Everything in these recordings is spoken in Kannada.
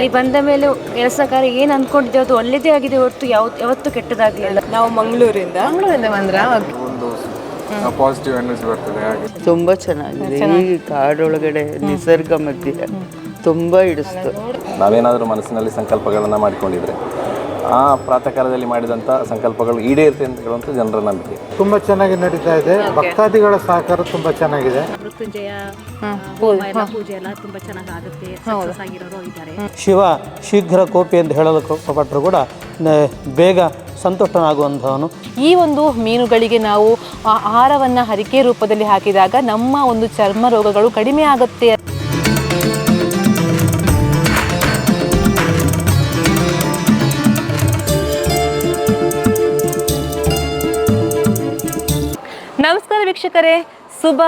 ತಾಯಿ ಬಂದ ಮೇಲೆ ಕೆಲಸ ಕಾರ್ಯ ಏನು ಅಂದ್ಕೊಂಡಿದ್ದೇವೆ ಅದು ಒಳ್ಳೆಯದೇ ಆಗಿದೆ ಹೊರತು ಯಾವತ್ತೂ ಕೆಟ್ಟದಾಗಲಿಲ್ಲ. ನಾವು ಮಂಗಳೂರಿಂದ ಬಂದ್ರ ಒಂದು ಪಾಸಿಟಿವ್ ಎನರ್ಜಿ ಬರ್ತದೆ ಹಾಗೆ. ತುಂಬ ಚೆನ್ನಾಗಿದೆ. ಈ ಕಾಡೊಳಗಡೆ ನಿಸರ್ಗ ಮಧ್ಯೆ ತುಂಬ ಹಿಡಿಸ್ತು. ನಾವೇನಾದರೂ ಮನಸ್ಸಿನಲ್ಲಿ ಸಂಕಲ್ಪಗಳನ್ನು ಮಾಡಿಕೊಂಡಿದ್ರೆ ಆ ಪ್ರಾತಃ ಕಾಲದಲ್ಲಿ ಮಾಡಿದಂಥ ಸಂಕಲ್ಪಗಳು ಈಡೇರುತ್ತೆ ಅಂತ ಹೇಳುವಂಥ ಜನರ ನಂಬಿಕೆ. ತುಂಬ ಚೆನ್ನಾಗಿ ನಡೀತಾ ಇದೆ. ಭಕ್ತಾದಿಗಳ ಸಹಕಾರ ತುಂಬ ಚೆನ್ನಾಗಿದೆ. ಮೃತ್ಯುಂಜಯ ಪೂಜೆ ಎಲ್ಲ ತುಂಬಾ ಚೆನ್ನಾಗಿ ಆಗುತ್ತೆ. ಆಗಿರೋರು ಇದ್ದಾರೆ. ಶಿವ ಶೀಘ್ರ ಕೋಪಿ ಅಂತ ಹೇಳಲು ಪಟ್ಟರು ಕೂಡ ಬೇಗ ಸಂತುಷ್ಟನಾಗುವಂಥವನು. ಈ ಒಂದು ಮೀನುಗಳಿಗೆ ನಾವು ಆಹಾರವನ್ನು ಹರಿಕೆ ರೂಪದಲ್ಲಿ ಹಾಕಿದಾಗ ನಮ್ಮ ಒಂದು ಚರ್ಮ ರೋಗಗಳು ಕಡಿಮೆ ಆಗುತ್ತೆ. ನಮಸ್ಕಾರ ವೀಕ್ಷಕರೇ, ಶುಭ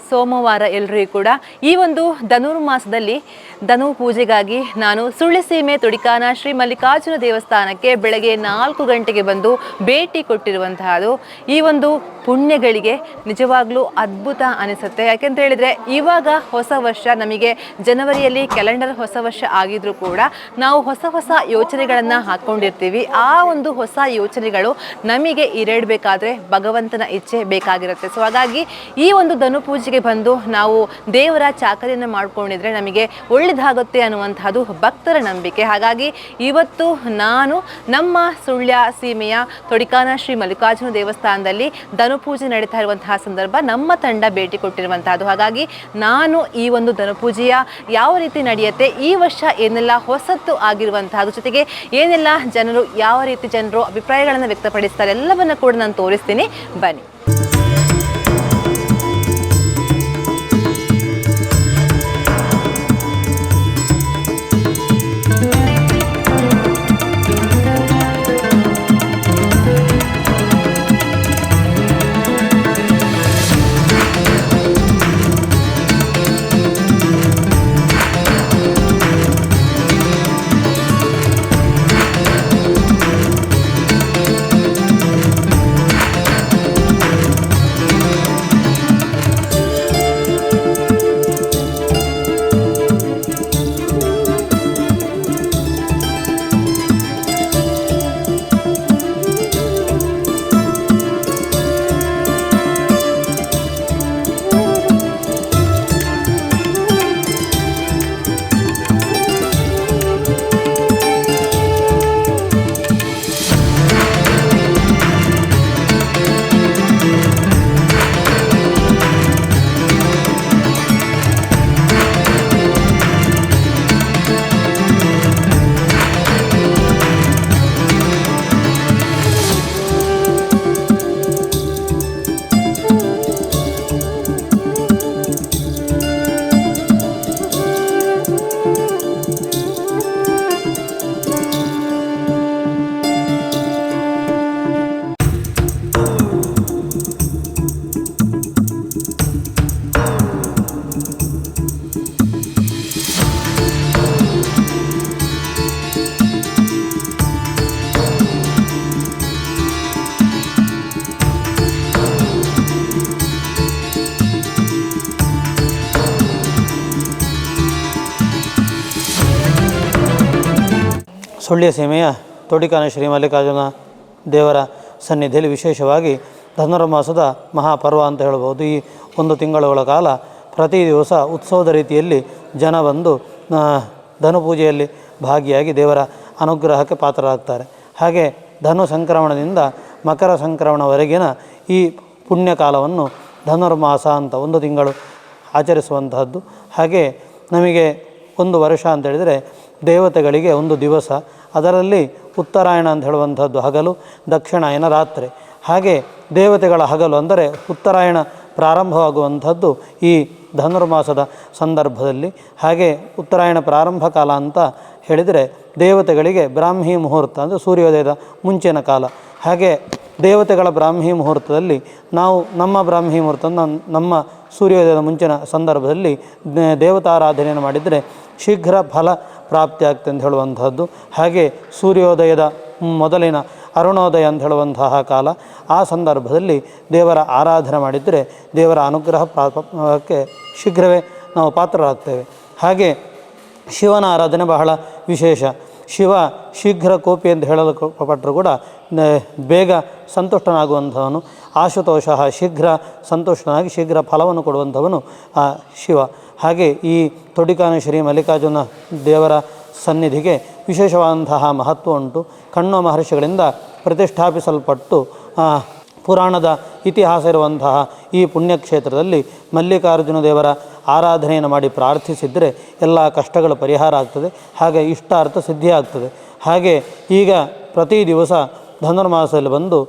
ಸೋಮವಾರ ಎಲ್ಲರಿಗೂ ಕೂಡ. ಈ ಒಂದು ಧನುರ್ಮಾಸದಲ್ಲಿ ಧನು ಪೂಜೆಗಾಗಿ ನಾನು ಸುಳ್ಯಸೀಮೆ ತೊಡಿಕಾನ ಶ್ರೀ ಮಲ್ಲಿಕಾರ್ಜುನ ದೇವಸ್ಥಾನಕ್ಕೆ ಬೆಳಗ್ಗೆ 4 ಗಂಟೆಗೆ ಬಂದು ಭೇಟಿ ಕೊಟ್ಟಿರುವಂತಹದ್ದು. ಈ ಒಂದು ಪುಣ್ಯಗಳಿಗೆ ನಿಜವಾಗ್ಲೂ ಅದ್ಭುತ ಅನಿಸುತ್ತೆ. ಯಾಕೆಂತ ಹೇಳಿದರೆ ಇವಾಗ ಹೊಸ ವರ್ಷ, ನಮಗೆ ಜನವರಿಯಲ್ಲಿ ಕ್ಯಾಲೆಂಡರ್ ಹೊಸ ವರ್ಷ ಆಗಿದ್ರೂ ಕೂಡ ನಾವು ಹೊಸ ಯೋಚನೆಗಳನ್ನು ಹಾಕ್ಕೊಂಡಿರ್ತೀವಿ. ಆ ಒಂದು ಹೊಸ ಯೋಚನೆಗಳು ನಮಗೆ ಈಡೇರಬೇಕಾದ್ರೆ ಭಗವಂತನ ಇಚ್ಛೆ ಬೇಕಾಗಿರುತ್ತೆ. ಸೊ ಹಾಗಾಗಿ ಈ ಒಂದು ಧನು ಪೂಜೆಗೆ ಬಂದು ನಾವು ದೇವರ ಚಾಕರಿಯನ್ನು ಮಾಡ್ಕೊಂಡಿದ್ರೆ ನಮಗೆ ಒಳ್ಳೆಯದಾಗುತ್ತೆ ಅನ್ನುವಂಥದ್ದು ಭಕ್ತರ ನಂಬಿಕೆ. ಹಾಗಾಗಿ ಇವತ್ತು ನಾನು ನಮ್ಮ ಸುಳ್ಯ ಸೀಮೆಯ ತೊಡಿಕಾನ ಶ್ರೀ ಮಲ್ಲಿಕಾರ್ಜುನ ದೇವಸ್ಥಾನದಲ್ಲಿ ಧನು ಪೂಜೆ ನಡೀತಾ ಇರುವಂತಹ ಸಂದರ್ಭ ನಮ್ಮ ತಂಡ ಭೇಟಿ ಕೊಟ್ಟಿರುವಂತಹದ್ದು. ಹಾಗಾಗಿ ನಾನು ಈ ಒಂದು ಧನು ಪೂಜೆಯ ಯಾವ ರೀತಿ ನಡೆಯುತ್ತೆ, ಈ ವರ್ಷ ಏನೆಲ್ಲ ಹೊಸತ್ತು ಆಗಿರುವಂತಹದ್ದು, ಜೊತೆಗೆ ಏನೆಲ್ಲ ಜನರು ಯಾವ ರೀತಿ ಜನರು ಅಭಿಪ್ರಾಯಗಳನ್ನು ವ್ಯಕ್ತಪಡಿಸ್ತಾರೆ ಎಲ್ಲವನ್ನ ಕೂಡ ನಾನು ತೋರಿಸ್ತೀನಿ, ಬನ್ನಿ. ಸುಳ್ಯ ಸೀಮೆಯ ತೊಡಿಕಾನ ಶ್ರೀ ಮಲ್ಲಿಕಾರ್ಜುನ ದೇವರ ಸನ್ನಿಧಿಯಲ್ಲಿ ವಿಶೇಷವಾಗಿ ಧನುರ್ಮಾಸದ ಮಹಾಪರ್ವ ಅಂತ ಹೇಳ್ಬೋದು. ಈ 1 ತಿಂಗಳ ಕಾಲ ಪ್ರತಿ ದಿವಸ ಉತ್ಸವದ ರೀತಿಯಲ್ಲಿ ಜನ ಬಂದು ಧನು ಪೂಜೆಯಲ್ಲಿ ಭಾಗಿಯಾಗಿ ದೇವರ ಅನುಗ್ರಹಕ್ಕೆ ಪಾತ್ರರಾಗ್ತಾರೆ. ಹಾಗೆ ಧನು ಸಂಕ್ರಮಣದಿಂದ ಮಕರ ಸಂಕ್ರಮಣವರೆಗಿನ ಈ ಪುಣ್ಯಕಾಲವನ್ನು ಧನುರ್ಮಾಸ ಅಂತ 1 ತಿಂಗಳು ಆಚರಿಸುವಂತಹದ್ದು. ಹಾಗೆ ನಮಗೆ 1 ವರ್ಷ ಅಂತ ಹೇಳಿದರೆ ದೇವತೆಗಳಿಗೆ 1 ದಿವಸ, ಅದರಲ್ಲಿ ಉತ್ತರಾಯಣ ಅಂತ ಹೇಳುವಂಥದ್ದು ಹಗಲು, ದಕ್ಷಿಣಾಯನ ರಾತ್ರಿ. ಹಾಗೆ ದೇವತೆಗಳ ಹಗಲು ಅಂದರೆ ಉತ್ತರಾಯಣ ಪ್ರಾರಂಭವಾಗುವಂಥದ್ದು ಈ ಧನುರ್ಮಾಸದ ಸಂದರ್ಭದಲ್ಲಿ. ಹಾಗೆ ಉತ್ತರಾಯಣ ಪ್ರಾರಂಭ ಕಾಲ ಅಂತ ಹೇಳಿದರೆ ದೇವತೆಗಳಿಗೆ ಬ್ರಾಹ್ಮಿ ಮುಹೂರ್ತ ಅಂದರೆ ಸೂರ್ಯೋದಯದ ಮುಂಚಿನ ಕಾಲ. ಹಾಗೆ ದೇವತೆಗಳ ಬ್ರಾಹ್ಮಿ ಮುಹೂರ್ತದಲ್ಲಿ ನಾವು ನಮ್ಮ ಬ್ರಾಹ್ಮಿ ಮುಹೂರ್ತ ನಮ್ಮ ಸೂರ್ಯೋದಯದ ಮುಂಚಿನ ಸಂದರ್ಭದಲ್ಲಿ ದೇವತಾರಾಧನೆಯನ್ನು ಮಾಡಿದರೆ ಶೀಘ್ರ ಫಲ ಪ್ರಾಪ್ತಿ ಆಗ್ತದೆ ಅಂತ ಹೇಳುವಂಥದ್ದು. ಹಾಗೆ ಸೂರ್ಯೋದಯದ ಮೊದಲಿನ ಅರುಣೋದಯ ಅಂತ ಹೇಳುವಂತಹ ಕಾಲ, ಆ ಸಂದರ್ಭದಲ್ಲಿ ದೇವರ ಆರಾಧನೆ ಮಾಡಿದರೆ ದೇವರ ಅನುಗ್ರಹ ಪ್ರಾಪಕ್ಕೆ ಶೀಘ್ರವೇ ನಾವು ಪಾತ್ರರಾಗ್ತೇವೆ. ಹಾಗೆ ಶಿವನ ಆರಾಧನೆ ಬಹಳ ವಿಶೇಷ. ಶಿವ ಶೀಘ್ರ ಕೋಪಿ ಅಂತ ಹೇಳಲ್ಪಟ್ಟರೂ ಕೂಡ ಬೇಗ ಸಂತುಷ್ಟನಾಗುವಂಥವನು. ಆಶುತೋಷ ಶೀಘ್ರ ಸಂತುಷ್ಟನಾಗಿ ಶೀಘ್ರ ಫಲವನ್ನು ಕೊಡುವಂಥವನು ಆ ಶಿವ. ಹಾಗೆ ಈ ತೊಡಿಕಾನ ಶ್ರೀ ಮಲ್ಲಿಕಾರ್ಜುನ ದೇವರ ಸನ್ನಿಧಿಗೆ ವಿಶೇಷವಾದಂತಹ ಮಹತ್ವ ಉಂಟು. ಕಣ್ವ ಮಹರ್ಷಿಗಳಿಂದ ಪ್ರತಿಷ್ಠಾಪಿಸಲ್ಪಟ್ಟು ಪುರಾಣದ ಇತಿಹಾಸ ಇರುವಂತಹ ಈ ಪುಣ್ಯಕ್ಷೇತ್ರದಲ್ಲಿ ಮಲ್ಲಿಕಾರ್ಜುನ ದೇವರ ಆರಾಧನೆಯನ್ನು ಮಾಡಿ ಪ್ರಾರ್ಥಿಸಿದರೆ ಎಲ್ಲ ಕಷ್ಟಗಳು ಪರಿಹಾರ ಆಗ್ತದೆ, ಹಾಗೆ ಇಷ್ಟಾರ್ಥ ಸಿದ್ಧಿ ಆಗ್ತದೆ. ಹಾಗೆ ಈಗ ಪ್ರತಿ ದಿವಸ ಧನುರ್ಮಾಸದಲ್ಲಿ ಬಂದು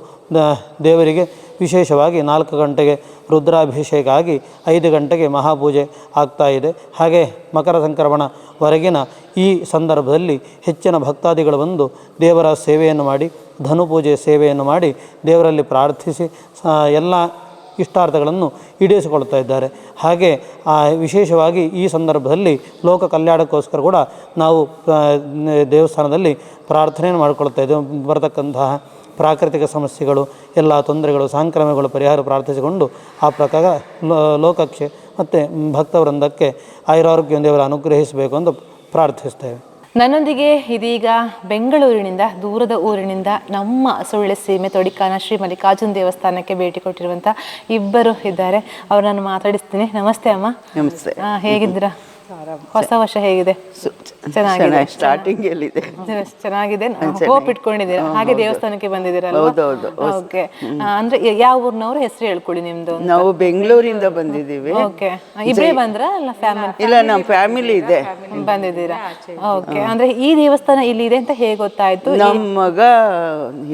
ದೇವರಿಗೆ ವಿಶೇಷವಾಗಿ 4 ಗಂಟೆಗೆ ರುದ್ರಾಭಿಷೇಕ ಆಗಿ 5 ಗಂಟೆಗೆ ಮಹಾಪೂಜೆ ಆಗ್ತಾಯಿದೆ. ಹಾಗೆ ಮಕರ ಸಂಕ್ರಮಣವರೆಗಿನ ಈ ಸಂದರ್ಭದಲ್ಲಿ ಹೆಚ್ಚಿನ ಭಕ್ತಾದಿಗಳು ಬಂದು ದೇವರ ಸೇವೆಯನ್ನು ಮಾಡಿ ಧನುಪೂಜೆ ಸೇವೆಯನ್ನು ಮಾಡಿ ದೇವರಲ್ಲಿ ಪ್ರಾರ್ಥಿಸಿ ಎಲ್ಲ ಇಷ್ಟಾರ್ಥಗಳನ್ನು ಈಡೇರಿಸಿಕೊಳ್ತಾ ಇದ್ದಾರೆ. ಹಾಗೆ ವಿಶೇಷವಾಗಿ ಈ ಸಂದರ್ಭದಲ್ಲಿ ಲೋಕ ಕಲ್ಯಾಣಕ್ಕೋಸ್ಕರ ಕೂಡ ನಾವು ದೇವಸ್ಥಾನದಲ್ಲಿ ಪ್ರಾರ್ಥನೆಯನ್ನು ಮಾಡಿಕೊಳ್ತಾ ಇದ್ದೇವೆ. ಬರತಕ್ಕಂತಹ ಪ್ರಾಕೃತಿಕ ಸಮಸ್ಯೆಗಳು, ಎಲ್ಲ ತೊಂದರೆಗಳು, ಸಾಂಕ್ರಾಮಿಕಗಳು ಪರಿಹಾರ ಪ್ರಾರ್ಥಿಸಿಕೊಂಡು ಆ ಪ್ರಕಾರ ಲೋಕಕ್ಕೆ ಮತ್ತು ಭಕ್ತವೃಂದಕ್ಕೆ ಆಯುರಾರೋಗ್ಯ ದೇವರ ಅನುಗ್ರಹಿಸಬೇಕು ಅಂತ ಪ್ರಾರ್ಥಿಸ್ತೇವೆ. ನನ್ನೊಂದಿಗೆ ಇದೀಗ ಬೆಂಗಳೂರಿನಿಂದ ದೂರದ ಊರಿನಿಂದ ನಮ್ಮ ಸುಳ್ಳೆ ಸೀಮೆ ತೊಡಿಕಾನ ಶ್ರೀ ಮಲ್ಲಿಕಾರ್ಜುನ ದೇವಸ್ಥಾನಕ್ಕೆ ಭೇಟಿ ಕೊಟ್ಟಿರುವಂಥ ಇಬ್ಬರು ಇದ್ದಾರೆ. ಅವ್ರನ್ನ ಮಾತಾಡಿಸ್ತೀನಿ. ನಮಸ್ತೆ ಅಮ್ಮ. ನಮಸ್ತೆ. ಹೇಗಿದ್ದೀರಾ? ಹೊಸ ವರ್ಷ ಹೇಗಿದೆ? ಚೆನ್ನಾಗಿದೆ. ಸ್ಟಾರ್ಟಿಂಗ್ ಎಲ್ಲಿದೆ? ಚೆನ್ನಾಗಿದೆ. ಹೋಪ್ ಇಟ್ಕೊಂಡಿದ್ದೀರಾ? ಹಾಗೆ ದೇವಸ್ಥಾನಕ್ಕೆ ಬಂದಿದ್ದೀರಲ್ಲ? ಹೌದೌದು. ಓಕೆ. ಅಂದ್ರೆ ಯಾವ ಊರಿನವರು? ಹೆಸರು ಹೇಳ್ಕೊಳ್ಳಿ ನಿಮ್ದು. ನಾವು ಬೆಂಗಳೂರಿಂದ ಬಂದಿದ್ದೀವಿ. ಓಕೆ. ಇಬ್ಬರೇ ಬಂದ್ರ ಅಲ್ಲ ಫ್ಯಾಮಿಲಿ? ಇಲ್ಲ, ನಮ್ಮ ಫ್ಯಾಮಿಲಿ ಇದೆ. ಬಂದಿದ್ದೀರಾ? ಓಕೆ. ಅಂದ್ರೆ ಈ ದೇವಸ್ಥಾನ ಇಲ್ಲಿ ಇದೆ ಅಂತ ಹೇಗೆ ಗೊತ್ತಾಯ್ತು? ನಮ್ಮ ಮಗ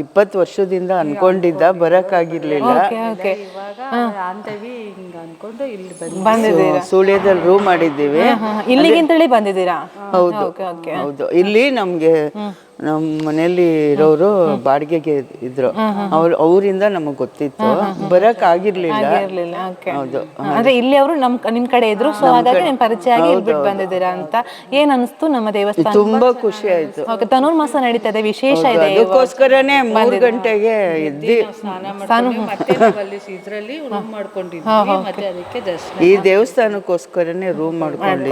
20 ವರ್ಷದಿಂದ ಅನ್ಕೊಂಡಿದ್ದ, ಬರಕ್ಕಾಗಿರ್ಲಿಲ್ಲ. ಬಂದಿದ್ದೀರಾ? ಸುಳ್ಯದಲ್ಲಿ ರೂಮ್ ಮಾಡಿದ್ದೀವಿ. ಇಲ್ಲಿಗಿಂತೇಳಿ ಬಂದಿದ್ದೀರಾ? ಹೌದು ಹೌದು. ಇಲ್ಲಿ ನಮ್ಗೆ ನಮ್ಮ ಮನೆಯಲ್ಲಿ ಇರೋರು ಬಾಡಿಗೆಗೆ ಇದ್ರು, ಅವರಿಂದ ನಮಗ್ ಗೊತ್ತಿತ್ತು, ಬರಕ್ ಆಗಿರ್ಲಿಲ್ಲ. ಹೌದು. ಅಂದ್ರೆ ಇಲ್ಲಿ ಅವರು ನಿಮ್ ಕಡೆ ಇದ್ರು, ಸೊ ಹಾಗಾಗಿ ನಿಮ್ ಪರಿಚಯ ಆಗಿ ಇಲ್ಲಿ ಬಿಟ್ಟು ಬಂದಿದ್ದೀರಾ ಅಂತ. ಏನ್ ಅನಿಸ್ತು ನಮ್ಮ ದೇವಸ್ಥಾನ? ತುಂಬಾ ಖುಷಿ ಆಯ್ತು. ಓಕೆ. ಧನುರ್ಮಾಸ ನಡೀತಾ ಇದೆ, ವಿಶೇಷ ಇದೆ. ಅದಕ್ಕೋಸ್ಕರನೇ 3 ಗಂಟೆಗೆ ಎದ್ದು ಈ ದೇವಸ್ಥಾನಕ್ಕೋಸ್ಕರನೇ ರೂಮ್ ಮಾಡ್ಕೊಂಡಿದ್ವಿ.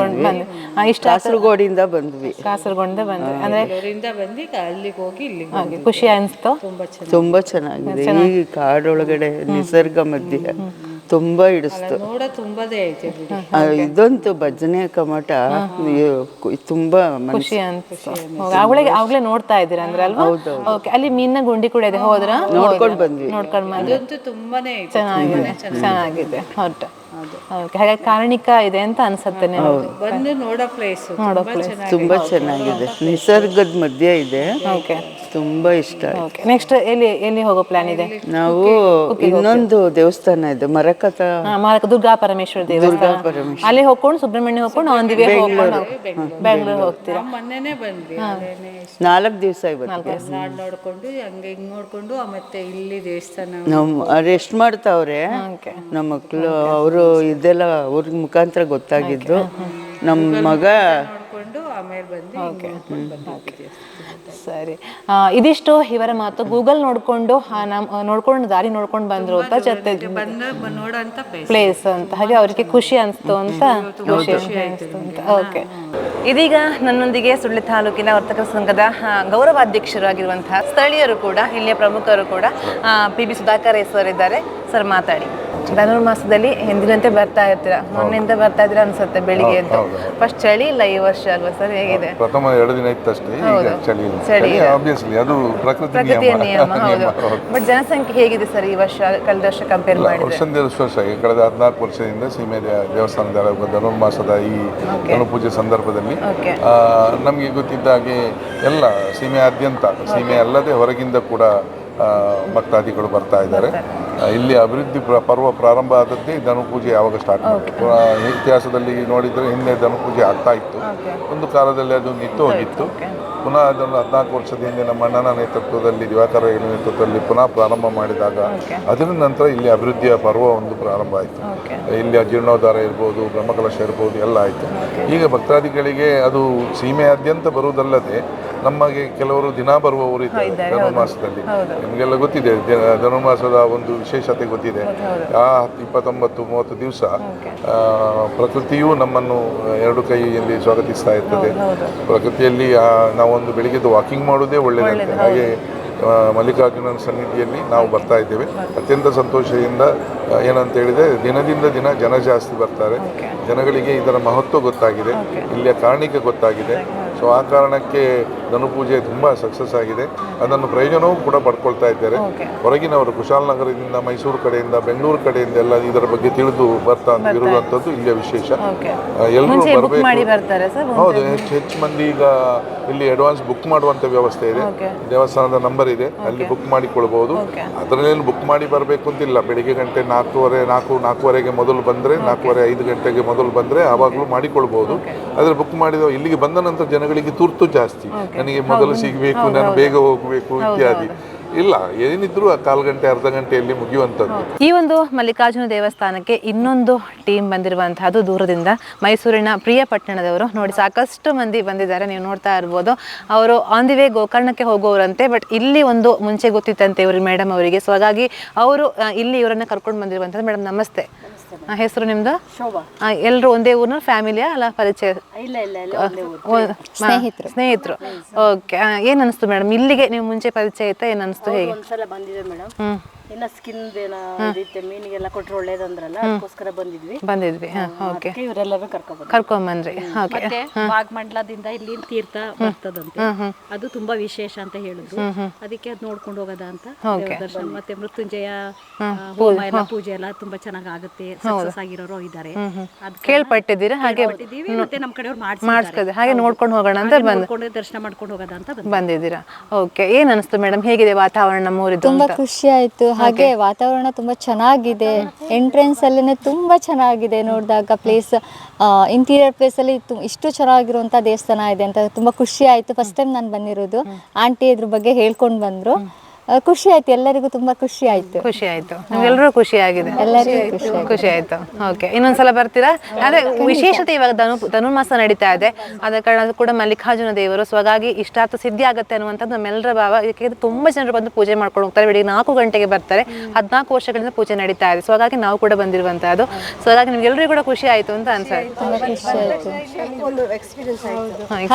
ಕಾಸರಗೋಡಿಂದ ಬಂದ್ವಿ. ಕಾಸರಗೋಡಿಂದ ಬಂದ್ವಿ. ಅಂದ್ರೆ ಅಲ್ಲಿಗೆ ಹೋಗಿ ಇಲ್ಲಿಗೆ ಖುಷಿ ಅನಿಸ್ತು. ತುಂಬಾ ಚೆನ್ನಾಗಿದೆ. ಈ ಕಾಡೊಳಗಡೆ ನಿಸರ್ಗ ಮಧ್ಯೆ ತುಂಬಾ ಹಿಡಿಸ್ತು. ಇದಂತೂ ಭಜನೆ ಕಮಟ ತುಂಬಾ ಖುಷಿ ಅನ್ಸ್ತು. ಆಗ್ಲೇ ನೋಡ್ತಾ ಇದ್ದೀರಾ ಅಂದ್ರೆ ಅಲ್ವಾ? ಓಕೆ. ಅಲ್ಲಿ ಮೀನಿನ ಗುಂಡಿ ಕೂಡ ಇದೆ, ಹೋದ್ರ? ನೋಡ್ಕೊಂಡು ಬಂದ್ವಿ. ತುಂಬಾನೇ ಚೆನ್ನಾಗಿದೆ. ಹೊರಟ. ಓಕೆ. ಹಾಗಾಗಿ ಕಾರಣಿಕ ಇದೆ ಅಂತ ಅನ್ಸುತ್ತೆ. ಬಂದು ನೋಡೋ ಪ್ಲೇಸ್ ತುಂಬಾ ಚೆನ್ನಾಗಿದೆ, ನಿಸರ್ಗದ ಮಧ್ಯೆ ಇದೆ. ಓಕೆ. ತುಂಬಾ ಇಷ್ಟ. ಓಕೆ. ನೆಕ್ಸ್ಟ್ ಎಲ್ಲಿ ಹೋಗೋ ಪ್ಲಾನ್ ಇದೆ? ನಾವು ಇನ್ನೊಂದು ದೇವಸ್ಥಾನ ಇದೆ, ಮರಕತ ದುರ್ಗಾ ಪರಮೇಶ್ವರ ದೇವಸ್ಥಾನ. ಅಲ್ಲಿ ಹೋಗ್ಕೊಂಡು ಸುಬ್ರಹ್ಮಣ್ಯ ಹೋಗ್ಕೊಂಡು ಒಂದು ಬೆಂಗಳೂರು ಹೋಗ್ತೀರಾ? ಮೊನ್ನೆನೆ ಬಂದ್ವಿ. 4 ದಿವಸ ಇವತ್ತು ನೋಡ್ಕೊಂಡು ಹಂಗೆ ಹಿಂಗ್ ನೋಡ್ಕೊಂಡು ಮತ್ತೆ ಇಲ್ಲಿ ದೇವಸ್ಥಾನ ರೆಸ್ಟ್ ಮಾಡ್ತಾವ್ರೆ. ನಮ್ಮ ಮಕ್ಕಳು ಅವರು ಇದೆಲ್ಲ ಅವ್ರ ಮುಖಾಂತರ ಗೊತ್ತಾಗಿದ್ದು. ನಮ್ಮ ಮಗ ಆಮೇಲೆ ಬಂದು ಸರಿ. ಇದಿಷ್ಟು ಇವರ ಮಾತು. ಗೂಗಲ್ ನೋಡ್ಕೊಂಡು ದಾರಿ ನೋಡ್ಕೊಂಡು ಬಂದ್ರು ಅಂತ ನೋಡೋಂತ ಪ್ಲೇಸ್ ಅಂತ. ಹಾಗೆ ಅವರಿಗೆ ಖುಷಿ ಅನಿಸ್ತು ಅಂತ. ಓಕೆ. ಇದೀಗ ನನ್ನೊಂದಿಗೆ ಸುಳ್ಳಿ ತಾಲೂಕಿನ ವರ್ತಕರ ಸಂಘದ ಗೌರವಾಧ್ಯಕ್ಷರಾಗಿರುವಂತಹ ಸ್ಥಳೀಯರು ಕೂಡ, ಇಲ್ಲಿಯ ಪ್ರಮುಖರು ಕೂಡ PB ಸುಧಾಕರ್ ಸರ್ ಇದ್ದಾರೆ. ಸರ್, ಮಾತಾಡಿ. ಧನುರ್ಮಾಸದಲ್ಲಿ ಎಂದಿನಂತೆ ಬರ್ತಾ ಇರ್ತೀರಾ, ಮೊನ್ನೆಯಿಂದ ಬರ್ತಾ ಇದ್ದೀರಾ ಅನ್ಸುತ್ತೆ ಬೆಳಿಗ್ಗೆ ಅಂತ. ಫಸ್ಟ್ ಚಳಿ ಇಲ್ಲ ಈ ವರ್ಷ ಅಲ್ವಾ ಸರ್? ಹೇಗಿದೆ? ಪ್ರಥಮ 2 ದಿನ ಇತ್ತು ಅಷ್ಟೇ, ಈಗ ಚಳಿ ಆಬ್ವಿಯಸ್ಲಿ ಅದು ಪ್ರಕೃತಿಯ ನಿಯಮ. ಹೌದು. ಬಟ್ ಜನಸಂಖ್ಯೆ ಹೇಗಿದೆ ಸರ್ ಈ ವರ್ಷ ಕಳೆದ ವರ್ಷ ಕಂಪೇರ್ ಮಾಡಿದ್ರೆ? ವರ್ಷ ಕಳೆದ 14 ವರ್ಷದಿಂದ ಸೀಮೆ ದೇವಸ್ಥಾನದ ಧನುರ್ಮಾಸದ ಈ ಧನುಪೂಜೆ ಸಂದರ್ಭದಲ್ಲಿ ನಮಗೆ ಗೊತ್ತಿದ್ದ ಹಾಗೆ ಎಲ್ಲ ಸೀಮೆಯಾದ್ಯಂತ, ಸೀಮೆ ಅಲ್ಲದೆ ಹೊರಗಿಂದ ಕೂಡ ಭಕ್ತಾದಿಗಳು ಬರ್ತಾ ಇದ್ದಾರೆ. ಇಲ್ಲಿ ಅಭಿವೃದ್ಧಿ ಪರ್ವ ಪ್ರಾರಂಭ ಆದದ್ದೇ ಧನುಪೂಜೆ ಯಾವಾಗ ಸ್ಟಾರ್ಟ್ ಮಾಡಿತ್ತು. ಇತಿಹಾಸದಲ್ಲಿ ನೋಡಿದರೆ ಹಿಂದೆ ಧನುಪೂಜೆ ಆಗ್ತಾ ಇತ್ತು, ಒಂದು ಕಾಲದಲ್ಲಿ ಅದು ನಿಂತು ಹೋಗಿತ್ತು. ಪುನಃ ಅದನ್ನು 14 ವರ್ಷದ ಹಿಂದೆ ನಮ್ಮ ಅಣ್ಣನ ನೇತೃತ್ವದಲ್ಲಿ, ದಿವಾಕರ ನೇತೃತ್ವದಲ್ಲಿ ಪುನಃ ಪ್ರಾರಂಭ ಮಾಡಿದಾಗ ಅದರ ನಂತರ ಇಲ್ಲಿ ಅಭಿವೃದ್ಧಿಯ ಪರ್ವ ಒಂದು ಪ್ರಾರಂಭ ಆಯಿತು. ಇಲ್ಲಿ ಜೀರ್ಣೋದ್ಧಾರ ಇರ್ಬೋದು, ಬ್ರಹ್ಮಕಲಶ ಇರ್ಬೋದು, ಎಲ್ಲ ಆಯಿತು. ಈಗ ಭಕ್ತಾದಿಗಳಿಗೆ ಅದು ಸೀಮೆಯಾದ್ಯಂತ ಬರುವುದಲ್ಲದೆ ನಮಗೆ ಕೆಲವರು ದಿನ ಬರುವವರು ಇದ್ದಾರೆ ಧನುರ್ಮಾಸದಲ್ಲಿ. ನಿಮಗೆಲ್ಲ ಗೊತ್ತಿದೆ ಧನುರ್ಮಾಸದ ಒಂದು ವಿಶೇಷತೆ ಗೊತ್ತಿದೆ. ಆ 29-30 ದಿವಸ ಪ್ರಕೃತಿಯು ನಮ್ಮನ್ನು ಎರಡು ಕೈಯಲ್ಲಿ ಸ್ವಾಗತಿಸ್ತಾ ಇರ್ತದೆ. ಪ್ರಕೃತಿಯಲ್ಲಿ ನಾವೊಂದು ಬೆಳಿಗ್ಗೆದ್ದು ವಾಕಿಂಗ್ ಮಾಡೋದೇ ಒಳ್ಳೆಯದಂತೆ. ಹಾಗೆ ಮಲ್ಲಿಕಾರ್ಜುನನ ಸನ್ನಿಧಿಯಲ್ಲಿ ನಾವು ಬರ್ತಾ ಇದ್ದೇವೆ. ಅತ್ಯಂತ ಸಂತೋಷದಿಂದ ಏನಂತ ಹೇಳಿದರೆ ದಿನದಿಂದ ದಿನ ಜನ ಜಾಸ್ತಿ ಬರ್ತಾರೆ. ಜನಗಳಿಗೆ ಇದರ ಮಹತ್ವ ಗೊತ್ತಾಗಿದೆ, ಇಲ್ಲಿಯ ಕಾರಣಿಕೆ ಗೊತ್ತಾಗಿದೆ. ಸೊ ಆ ಕಾರಣಕ್ಕೆ ಧನುಪೂಜೆ ತುಂಬ ಸಕ್ಸಸ್ ಆಗಿದೆ. ಅದನ್ನು ಪ್ರಯೋಜನವೂ ಕೂಡ ಪಡ್ಕೊಳ್ತಾ ಇದ್ದಾರೆ. ಹೊರಗಿನವರು ಕುಶಾಲನಗರದಿಂದ, ಮೈಸೂರು ಕಡೆಯಿಂದ, ಬೆಂಗಳೂರು ಕಡೆಯಿಂದ ಎಲ್ಲ ಇದರ ಬಗ್ಗೆ ತಿಳಿದು ಇರುವಂಥದ್ದು ಇಲ್ಲಿಯ ವಿಶೇಷ. ಎಲ್ಲರೂ ಬರಬೇಕು. ಹೌದು, ಹೆಚ್ಚು ಮಂದಿ ಈಗ ಇಲ್ಲಿ ಅಡ್ವಾನ್ಸ್ ಬುಕ್ ಮಾಡುವಂಥ ವ್ಯವಸ್ಥೆ ಇದೆ. ದೇವಸ್ಥಾನದ ನಂಬರ್ ಇದೆ, ಅಲ್ಲಿ ಬುಕ್ ಮಾಡಿಕೊಳ್ಬಹುದು. ಅದರಲ್ಲೇನು ಬುಕ್ ಮಾಡಿ ಬರಬೇಕು ಅಂತಿಲ್ಲ. ಬೆಳಿಗ್ಗೆ ಗಂಟೆ 4:30-4:45ಗೆ ಮೊದಲು ಬಂದರೆ, 4:45 ಗಂಟೆಗೆ ಮೊದಲು ಬಂದರೆ ಆವಾಗಲೂ ಮಾಡಿಕೊಳ್ಬಹುದು. ಆದರೆ ಬುಕ್ ಮಾಡಿದ ಇಲ್ಲಿಗೆ ಬಂದ ನಂತರ ಜನಗಳಿಗೆ ತುರ್ತು ಜಾಸ್ತಿ. ನನಗೆ ಮೊದಲು ಸಿಗಬೇಕು, ನಾನು ಬೇಗ ಹೋಗಬೇಕು ಇತ್ಯಾದಿ. ಇಲ್ಲ, ಏನಿದ್ರು ಆ 1/4 ಗಂಟೆ ಅರ್ಧ ಗಂಟೆಯಲ್ಲಿ ಮುಗಿಯುವಂಥದ್ದು. ಈ ಒಂದು ಮಲ್ಲಿಕಾರ್ಜುನ ದೇವಸ್ಥಾನಕ್ಕೆ ಇನ್ನೊಂದು ಟೀಮ್ ಬಂದಿರುವಂತಹದ್ದು ದೂರದಿಂದ ಮೈಸೂರಿನ ಪ್ರಿಯಪಟ್ಟಣದವರು. ನೋಡಿ, ಸಾಕಷ್ಟು ಮಂದಿ ಬಂದಿದ್ದಾರೆ, ನೀವು ನೋಡ್ತಾ ಇರ್ಬೋದು. ಅವರು ಆನ್ ದಿ ವೇ ಗೋಕರ್ಣಕ್ಕೆ ಹೋಗೋರಂತೆ. ಬಟ್ ಇಲ್ಲಿ ಒಂದು ಮುಂಚೆ ಗೊತ್ತಿತ್ತಂತೆ ಇವರು ಮೇಡಮ್ ಅವರಿಗೆ. ಸೊ ಹಾಗಾಗಿ ಅವರು ಇಲ್ಲಿ ಇವರನ್ನ ಕರ್ಕೊಂಡು ಬಂದಿರುವಂಥದ್ದು. ಮೇಡಮ್ ನಮಸ್ತೆ. ಹೆಸರು ನಿಮ್ದು? ಶೋಭಾ. ಎಲ್ಲರೂ ಒಂದೇ ಊರಿನ ಫ್ಯಾಮಿಲಿಯಾ ಅಲ್ಲ ಪರಿಚಯ? ಸ್ನೇಹಿತರು. ಓಕೆ. ಏನ್ ಅನಿಸ್ತು ಮೇಡಮ್ ಇಲ್ಲಿಗೆ ನೀವು ಮುಂಚೆ ಪರಿಚಯ ಇತ್ತಾ? ಏನ್ ಅನಿಸ್ತು? ಹೇಗೆ? ಒಂದ್ಸಲ ಬಂದಿದೆ ಮೇಡಮ್. ಇನ್ನ ಸ್ಕಿನ್ ಮೀನಿಗೆಲ್ಲ ಕೊಟ್ಟರೆ ಒಳ್ಳೇದಂದ್ರಲ್ಲ, ಅದಕ್ಕೋಸ್ಕರ ಬಂದಿದ್ವಿ. ಓಕೆ. ಇವರೆಲ್ಲರೂ ಕರ್ಕೊಂಡ್ಬಂದ್ರಿ. ಮತ್ತೆ ಭಾಗಮಂಡಲದಿಂದ ಇಲ್ಲಿ ತೀರ್ಥ ಬರ್ತದಂತೆ, ಅದು ತುಂಬಾ ವಿಶೇಷ ಅಂತ ಹೇಳಿದ್ರು. ಅದಕ್ಕೆ ಅದು ನೋಡ್ಕೊಂಡು ಹೋಗೋದ ಅಂತ ದರ್ಶನ. ಮತ್ತೆ ಮೃತ್ಯುಂಜಯ ಹೋಮ ಎಲ್ಲ ಪೂಜೆ ಎಲ್ಲ ತುಂಬಾ ಚೆನ್ನಾಗಿ ಆಗುತ್ತೆ, ಸಕ್ಸಸ್ ಆಗಿರೋರು ಇದ್ದಾರೆ. ಕೇಳ್ಪಟ್ಟಿದ್ದೀರಾ? ಹಾಗೆ ಮತ್ತೆ ನಮ್ಮ ಕಡೆಯವ್ರು ಮಾಡಿಸ್ಕೊಳ್ರಿ, ಹಾಗೆ ನೋಡ್ಕೊಂಡು ಹೋಗೋಣ ಅಂತ ದರ್ಶನ ಮಾಡ್ಕೊಂಡು ಹೋಗೋದ ಅಂತ ಬಂದಿದ್ದೀರಾ. ಓಕೆ. ಏನ್ ಅನಿಸ್ತು ಮೇಡಮ್, ಹೇಗಿದೆ ವಾತಾವರಣ ನಮ್ಮೂರಿದ್ದು? ತುಂಬಾ ಖುಷಿ ಆಯ್ತು. ಹಾಗೆ ವಾತಾವರಣ ತುಂಬಾ ಚೆನ್ನಾಗಿದೆ. ಎಂಟ್ರೆನ್ಸ್ ಅಲ್ಲೇ ತುಂಬಾ ಚೆನ್ನಾಗಿದೆ ನೋಡಿದಾಗ ಪ್ಲೇಸ್. ಇಂಟೀರಿಯರ್ ಪ್ಲೇಸ್ ಅಲ್ಲಿ ಇಷ್ಟು ಚೆನ್ನಾಗಿರುವಂತ ದೇವಸ್ಥಾನ ಇದೆ ಅಂತ ತುಂಬಾ ಖುಷಿ ಆಯ್ತು. ಫಸ್ಟ್ ಟೈಮ್ ನಾನು ಬಂದಿರೋದು. ಆಂಟಿ ಇದ್ರ ಬಗ್ಗೆ ಹೇಳ್ಕೊಂಡು ಬಂದ್ರು. ಖುಷಿ ಆಯ್ತು, ಎಲ್ಲರಿಗೂ ತುಂಬಾ ಖುಷಿ ಆಯ್ತು. ಎಲ್ಲರೂ ಖುಷಿ ಆಗಿದೆ, ಎಲ್ಲರಿಗೂ ಖುಷಿ ಆಯ್ತು. ಓಕೆ. ಇನ್ನೊಂದ್ಸಲ ಬರ್ತೀರಾ? ಅದೇ ವಿಶೇಷತೆ ಇವಾಗ ಧನುರ್ಮಾಸ ನಡೀತಾ ಇದೆ, ಆದ ಕಾರಣ ಕೂಡ ಮಲ್ಲಿಕಾರ್ಜುನ ದೇವರು. ಸೊ ಹಾಗಾಗಿ ಇಷ್ಟಾರ್ಥ ಸಿದ್ಧಿ ಆಗುತ್ತೆ ಅನ್ನುವಂಥದ್ದು ನಮ್ಮೆಲ್ಲರ ಭಾವ. ಯಾಕೆಂದ್ರೆ ತುಂಬಾ ಜನರು ಬಂದು ಪೂಜೆ ಮಾಡ್ಕೊಂಡು ಹೋಗ್ತಾರೆ. ಬೆಳಿಗ್ಗೆ 4 ಗಂಟೆಗೆ ಬರ್ತಾರೆ. 14 ವರ್ಷಗಳಿಂದ ಪೂಜೆ ನಡೀತಾ ಇದೆ. ಸೊ ಹಾಗಾಗಿ ನಾವು ಕೂಡ ಬಂದಿರುವಂತಹದ್ದು. ಸೊ ಹಾಗಾಗಿ ನಿಮ್ಗೆಲ್ಲರಿಗೂ ಕೂಡ ಖುಷಿ ಆಯ್ತು ಅಂತ ಅನ್ಸುತ್ತೆ. ತುಂಬಾ ಖುಷಿ ಆಯ್ತು.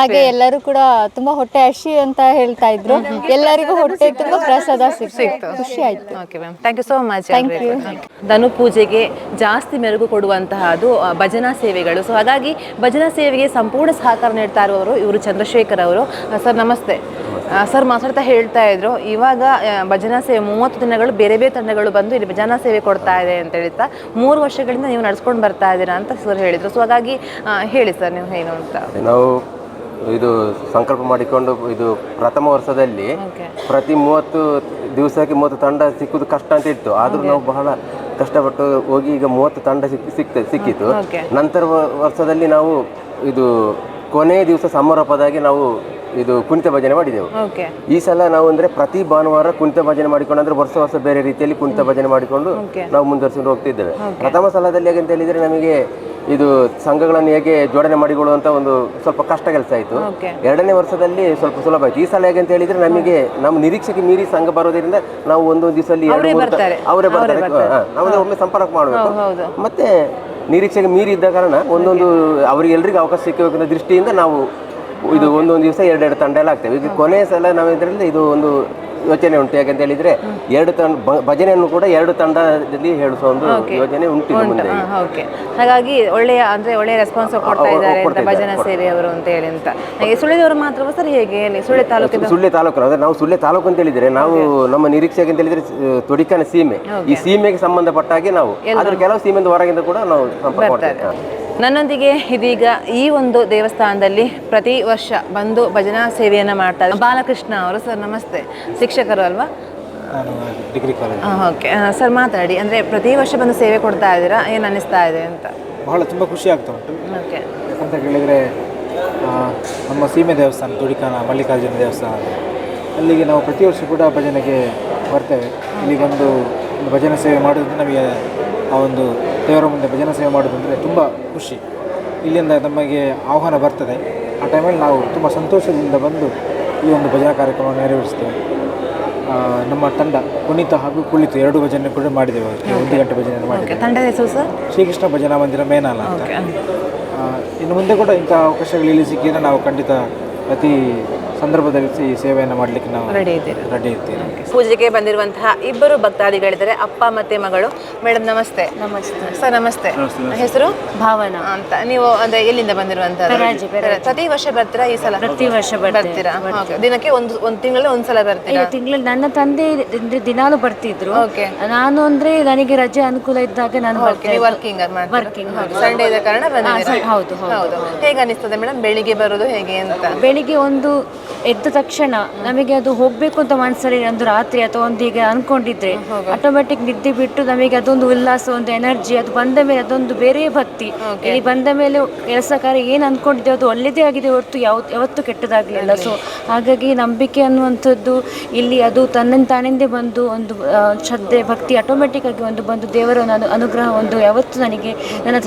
ಹಾಗೆ ಎಲ್ಲರೂ ಕೂಡ ತುಂಬಾ ಹೊಟ್ಟೆ ಹಸಿ ಅಂತ ಹೇಳ್ತಾ ಇದ್ರು. ಎಲ್ಲರಿಗೂ ಹೊಟ್ಟೆ ತುಂಬಾ ಪ್ರಸಾದ ಸಿಕ್ತು. ಖುಷಿ ಆಯ್ತು. Okay ma'am, thank you so much. ಧನು ಪೂಜೆಗೆ ಜಾಸ್ತಿ ಮೆರುಗು ಕೊಡುವಂತಹದ್ದು ಭಜನಾ ಸೇವೆಗಳು. ಸೊ ಹಾಗಾಗಿ ಭಜನಾ ಸೇವೆಗೆ ಸಂಪೂರ್ಣ ಸಹಕಾರ ನೀಡ್ತಾ ಇರುವವರು ಇವರು ಚಂದ್ರಶೇಖರ್ ಅವರು. ಸರ್ ನಮಸ್ತೆ. ಸರ್ ಮಾತಾಡ್ತಾ ಹೇಳ್ತಾ ಇದ್ರು, ಇವಾಗ ಭಜನಾ ಸೇವೆ 30 ದಿನಗಳು ಬೇರೆ ಬೇರೆ ತಂಡಗಳು ಬಂದು ಇಲ್ಲಿ ಭಜನಾ ಸೇವೆ ಕೊಡ್ತಾ ಇದೆ ಅಂತ ಹೇಳ್ತಾ 3 ವರ್ಷಗಳಿಂದ ನೀವು ನಡ್ಸ್ಕೊಂಡು ಬರ್ತಾ ಇದ್ದೀರಾ ಅಂತ ಸರ್ ಹೇಳಿದ್ರು. ಸೊ ಹಾಗಾಗಿ ಹೇಳಿ ಸರ್, ನೀವು ಏನು ಅಂತ. ನಾವು ಇದು ಸಂಕಲ್ಪ ಮಾಡಿಕೊಂಡು ಇದು ಪ್ರಥಮ ವರ್ಷದಲ್ಲಿ ಪ್ರತಿ 30 ದಿವಸಕ್ಕೆ 30 ತಂಡ ಸಿಕ್ಕುದು ಕಷ್ಟ ಅಂತ ಇತ್ತು. ಆದ್ರೂ ನಾವು ಬಹಳ ಕಷ್ಟಪಟ್ಟು ಹೋಗಿ ಈಗ 30 ತಂಡ ಸಿಕ್ಕಿತು. ನಂತರ ವರ್ಷದಲ್ಲಿ ನಾವು ಇದು ಕೊನೆಯ ದಿವಸ ಸಮಾರೋಪದಾಗಿ ನಾವು ಇದು ಕುಣಿತ ಭಜನೆ ಮಾಡಿದೆವು. ಈ ಸಲ ನಾವು ಅಂದ್ರೆ ಪ್ರತಿ ಭಾನುವಾರ ಕುಣಿತ ಭಜನೆ ಮಾಡಿಕೊಂಡು, ಅಂದ್ರೆ ವರ್ಷ ಬೇರೆ ರೀತಿಯಲ್ಲಿ ಕುಣಿತ ಭಜನೆ ಮಾಡಿಕೊಂಡು ನಾವು ಮುಂದುವರಿಸಿಕೊಂಡು ಹೋಗ್ತಿದ್ದೇವೆ. ಪ್ರಥಮ ಸಲದಲ್ಲಿ ಹೇಗೆ ಅಂತ ಹೇಳಿದ್ರೆ ನಮಗೆ ಇದು ಸಂಘಗಳನ್ನು ಹೇಗೆ ಜೋಡಣೆ ಮಾಡಿಕೊಳ್ಳುವಂತ ಒಂದು ಸ್ವಲ್ಪ ಕಷ್ಟ ಕೆಲಸ ಆಯಿತು. 2ನೇ ವರ್ಷದಲ್ಲಿ ಸ್ವಲ್ಪ ಸುಲಭ ಆಯಿತು. ಈ ಸಲ ಹೇಗೆ ಅಂತ ಹೇಳಿದ್ರೆ ನಮಗೆ ನಮ್ಮ ನಿರೀಕ್ಷೆಗೆ ಮೀರಿ ಸಂಘ ಬರೋದ್ರಿಂದ ನಾವು ಒಂದೊಂದು ದಿವಸದಲ್ಲಿ ಅವರೇ ಬರ್ತಾರೆ. ನಾವು ಒಮ್ಮೆ ಸಂಪರ್ಕ ಮಾಡಬೇಕು. ಮತ್ತೆ ನಿರೀಕ್ಷೆಗೆ ಮೀರಿ ಇದ್ದ ಕಾರಣ ಒಂದೊಂದು ಅವರಿಗೆಲ್ಲರಿಗೂ ಅವಕಾಶ ಸಿಕ್ಕಬೇಕನ್ನೋ ದೃಷ್ಟಿಯಿಂದ ನಾವು ಇದು ಒಂದೊಂದು ದಿವಸ 2 ತಂಡ ಎಲ್ಲ ಆಗ್ತೇವೆ. ಇದು ಕೊನೆಯ ಸಲ ನಾವಿದ್ರಲ್ಲಿ ಇದು ಒಂದು ಯೋಚನೆ ಉಂಟು. ಯಾಕಂತ ಹೇಳಿದ್ರೆ 2 ತಂಡ ಭಜನೆಯನ್ನು ಕೂಡ 2 ತಂಡದಲ್ಲಿ ಹೇಳಿಸುವ ಒಂದು ಯೋಜನೆ ಉಂಟು ಮುಂದೆ. ಹಾಗಾಗಿ ಒಳ್ಳೆಯ ರೆಸ್ಪಾನ್ಸ್ ಕೊಡ್ತಾ ಇದ್ದಾರೆ ಭಜನಾ ಸೇವೆಯವರು ಅಂತ ಹೇಳಿ ಅಂತ. ಸುಳ್ಯದವರು ಮಾತ್ರ ಸರ್ ಹೇಗೆ? ಸುಳ್ಯ ತಾಲೂಕು ಅಂದ್ರೆ ನಾವು ಸುಳ್ಯ ತಾಲೂಕು ಅಂತ ಹೇಳಿದ್ರೆ ನಾವು ನಮ್ಮ ನಿರೀಕ್ಷೆಗೆ ಅಂತ ಹೇಳಿದ್ರೆ ತೊಡಿಕನ ಸೀಮೆ, ಈ ಸೀಮೆಗೆ ಸಂಬಂಧಪಟ್ಟ ಹಾಗೆ ನಾವು ಅದ್ರ ಕೆಲವು ಸೀಮೆಯಿಂದ ಹೊರಗಿಂದ ಕೂಡ ನಾವು ಸಂಪರ್ಕ ಮಾಡ್ತೇವೆ. ನನ್ನೊಂದಿಗೆ ಇದೀಗ ಈ ಒಂದು ದೇವಸ್ಥಾನದಲ್ಲಿ ಪ್ರತಿ ವರ್ಷ ಬಂದು ಭಜನಾ ಸೇವೆಯನ್ನ ಮಾಡ್ತಾರೆ ಬಾಲಕೃಷ್ಣ ಅವರು. ಸರ್ ನಮಸ್ತೆ. ಶಿಕ್ಷಕರು ಅಲ್ವಾ? Degree college. ಓಕೆ ಸರ್, ಮಾತಾಡಿ. ಅಂದರೆ ಪ್ರತಿ ವರ್ಷ ಬಂದು ಸೇವೆ ಕೊಡ್ತಾ ಇದ್ದೀರಾ, ಏನು ಅನ್ನಿಸ್ತಾ ಇದೆ ಅಂತ? ಬಹಳ ತುಂಬ ಖುಷಿ ಆಗ್ತಾ ಉಂಟು. ಓಕೆ. ಯಾಕಂತ ಹೇಳಿದರೆ ನಮ್ಮ ಸೀಮೆ ದೇವಸ್ಥಾನ ತೊಡಿಕಾನ ಮಲ್ಲಿಕಾರ್ಜುನ ದೇವಸ್ಥಾನ, ಅಲ್ಲಿಗೆ ನಾವು ಪ್ರತಿ ವರ್ಷ ಕೂಡ ಭಜನೆಗೆ ಬರ್ತೇವೆ. ಇಲ್ಲಿ ಬಂದು ಭಜನೆ ಸೇವೆ ಮಾಡೋದ್ರಿಂದ ನಮಗೆ ಆ ಒಂದು ದೇವರ ಮುಂದೆ ಭಜನಾ ಸೇವೆ ಮಾಡೋದಂದರೆ ತುಂಬ ಖುಷಿ. ಇಲ್ಲಿಂದ ನಮಗೆ ಆಹ್ವಾನ ಬರ್ತದೆ. ಆ ಟೈಮಲ್ಲಿ ನಾವು ತುಂಬ ಸಂತೋಷದಿಂದ ಬಂದು ಈ ಒಂದು ಭಜನಾ ಕಾರ್ಯಕ್ರಮ ನೆರವೇರಿಸ್ತೇವೆ. ನಮ್ಮ ತಂಡ ಕುಣಿತ ಹಾಗೂ ಕುಳಿತು 2 ಭಜನೆ ಕೂಡ ಮಾಡಿದ್ದೇವೆ. 1 ಗಂಟೆ ಭಜನೆ ಮಾಡಿದ್ದೇವೆ. ತಂಡದ ಹೆಸರು ಸರ್ ಶ್ರೀಕೃಷ್ಣ ಭಜನಾ ಮಂದಿರ ಮೇನಾಲ ಅಂತ. ಇನ್ನು ಮುಂದೆ ಕೂಡ ಇಂಥ ಅವಕಾಶಗಳು ಇಲ್ಲಿ ಸಿಕ್ಕಿದ್ರೆ ನಾವು ಖಂಡಿತ ಪ್ರತಿ ಸಂದರ್ಭದಲ್ಲಿ ಈ ಸೇವೆಯನ್ನು ಮಾಡಲಿಕ್ಕೆ ನಾವು ರೆಡಿ ಇರ್ತೀವಿ. ಪೂಜೆಗೆ ಬಂದಿರುವಂತಹ ಇಬ್ಬರು ಭಕ್ತಾದಿಗಳಿದ್ದಾರೆ, ಅಪ್ಪ ಮತ್ತೆ ಮಗಳು. ಮೇಡಮ್ ನಮಸ್ತೆ. ನಮಸ್ತೆ ಸರ್ ನಮಸ್ತೆ. ಹೆಸರು ಭಾವನಾ ಅಂತ. ನೀವು ಅಂದ್ರೆ ಎಲ್ಲಿಂದ ಬಂದಿರುವಂತಹ? ಪ್ರತಿ ವರ್ಷ ಬರ್ತೀರಾ? ಈ ಸಲ ಪ್ರತಿ ವರ್ಷ ಬರ್ತೀರಾ? ದಿನಕ್ಕೆ ಒಂದು ತಿಂಗಳಲ್ಲಿ ಒಂದ್ಸಲ ಬರ್ತೀರಾ? ತಿಂಗಳಲ್ಲಿ ನನ್ನ ತಂದೆ ದಿನಾಲು ಬರ್ತಿದ್ರು. ನಾನು ಅಂದ್ರೆ ನನಗೆ ರಜೆ ಅನುಕೂಲ ಇದ್ದಾಗ ನಾನು ವರ್ಕಿಂಗ್ ಸಂಡೇ ಇದ್ದ ಕಾರಣ ಬಂದಿದ್ದೀರಾ? ಹೌದು. ಹೇಗೆ ಅನಿಸ್ತದೆ ಮೇಡಮ್ ಬೆಳಿಗ್ಗೆ ಬರೋದು ಹೇಗೆ ಅಂತ? ಬೆಳಿಗ್ಗೆ ಒಂದು ಎದ್ದ ತಕ್ಷಣ ನಮಗೆ ಅದು ಹೋಗ್ಬೇಕು ಅಂತ ಮನಸ್ಸಲ್ಲಿ ಒಂದು ರಾತ್ರಿ ಅಥವಾ ಒಂದು ಹೀಗೆ ಅನ್ಕೊಂಡಿದ್ರೆ ಆಟೋಮೆಟಿಕ್ ನಿದ್ದೆ ಬಿಟ್ಟು ನಮಗೆ ಅದೊಂದು ಉಲ್ಲಾಸ, ಒಂದು ಎನರ್ಜಿ, ಅದು ಬಂದ ಮೇಲೆ ಅದೊಂದು ಬೇರೆ ಭಕ್ತಿ. ಇಲ್ಲಿ ಬಂದ ಮೇಲೆ ಕೆಲಸ ಕಾರ್ಯ ಏನು ಅನ್ಕೊಂಡಿದ್ದೇವೆ ಅದು ಒಳ್ಳೆದೇ ಆಗಿದೆ ಹೊರತು ಯಾವತ್ತೂ ಕೆಟ್ಟದಾಗಲಿಲ್ಲ. ಸೊ ಹಾಗಾಗಿ ನಂಬಿಕೆ ಅನ್ನುವಂಥದ್ದು ಇಲ್ಲಿ ಅದು ತಾನಿಂದ ಬಂದು ಒಂದು ಶ್ರದ್ಧೆ ಭಕ್ತಿ ಆಟೋಮೆಟಿಕ್ ಆಗಿ ಒಂದು ಬಂದು ದೇವರ ಒಂದು ಅನುಗ್ರಹ ಒಂದು ಯಾವತ್ತು ನನಗೆ ನನ್ನ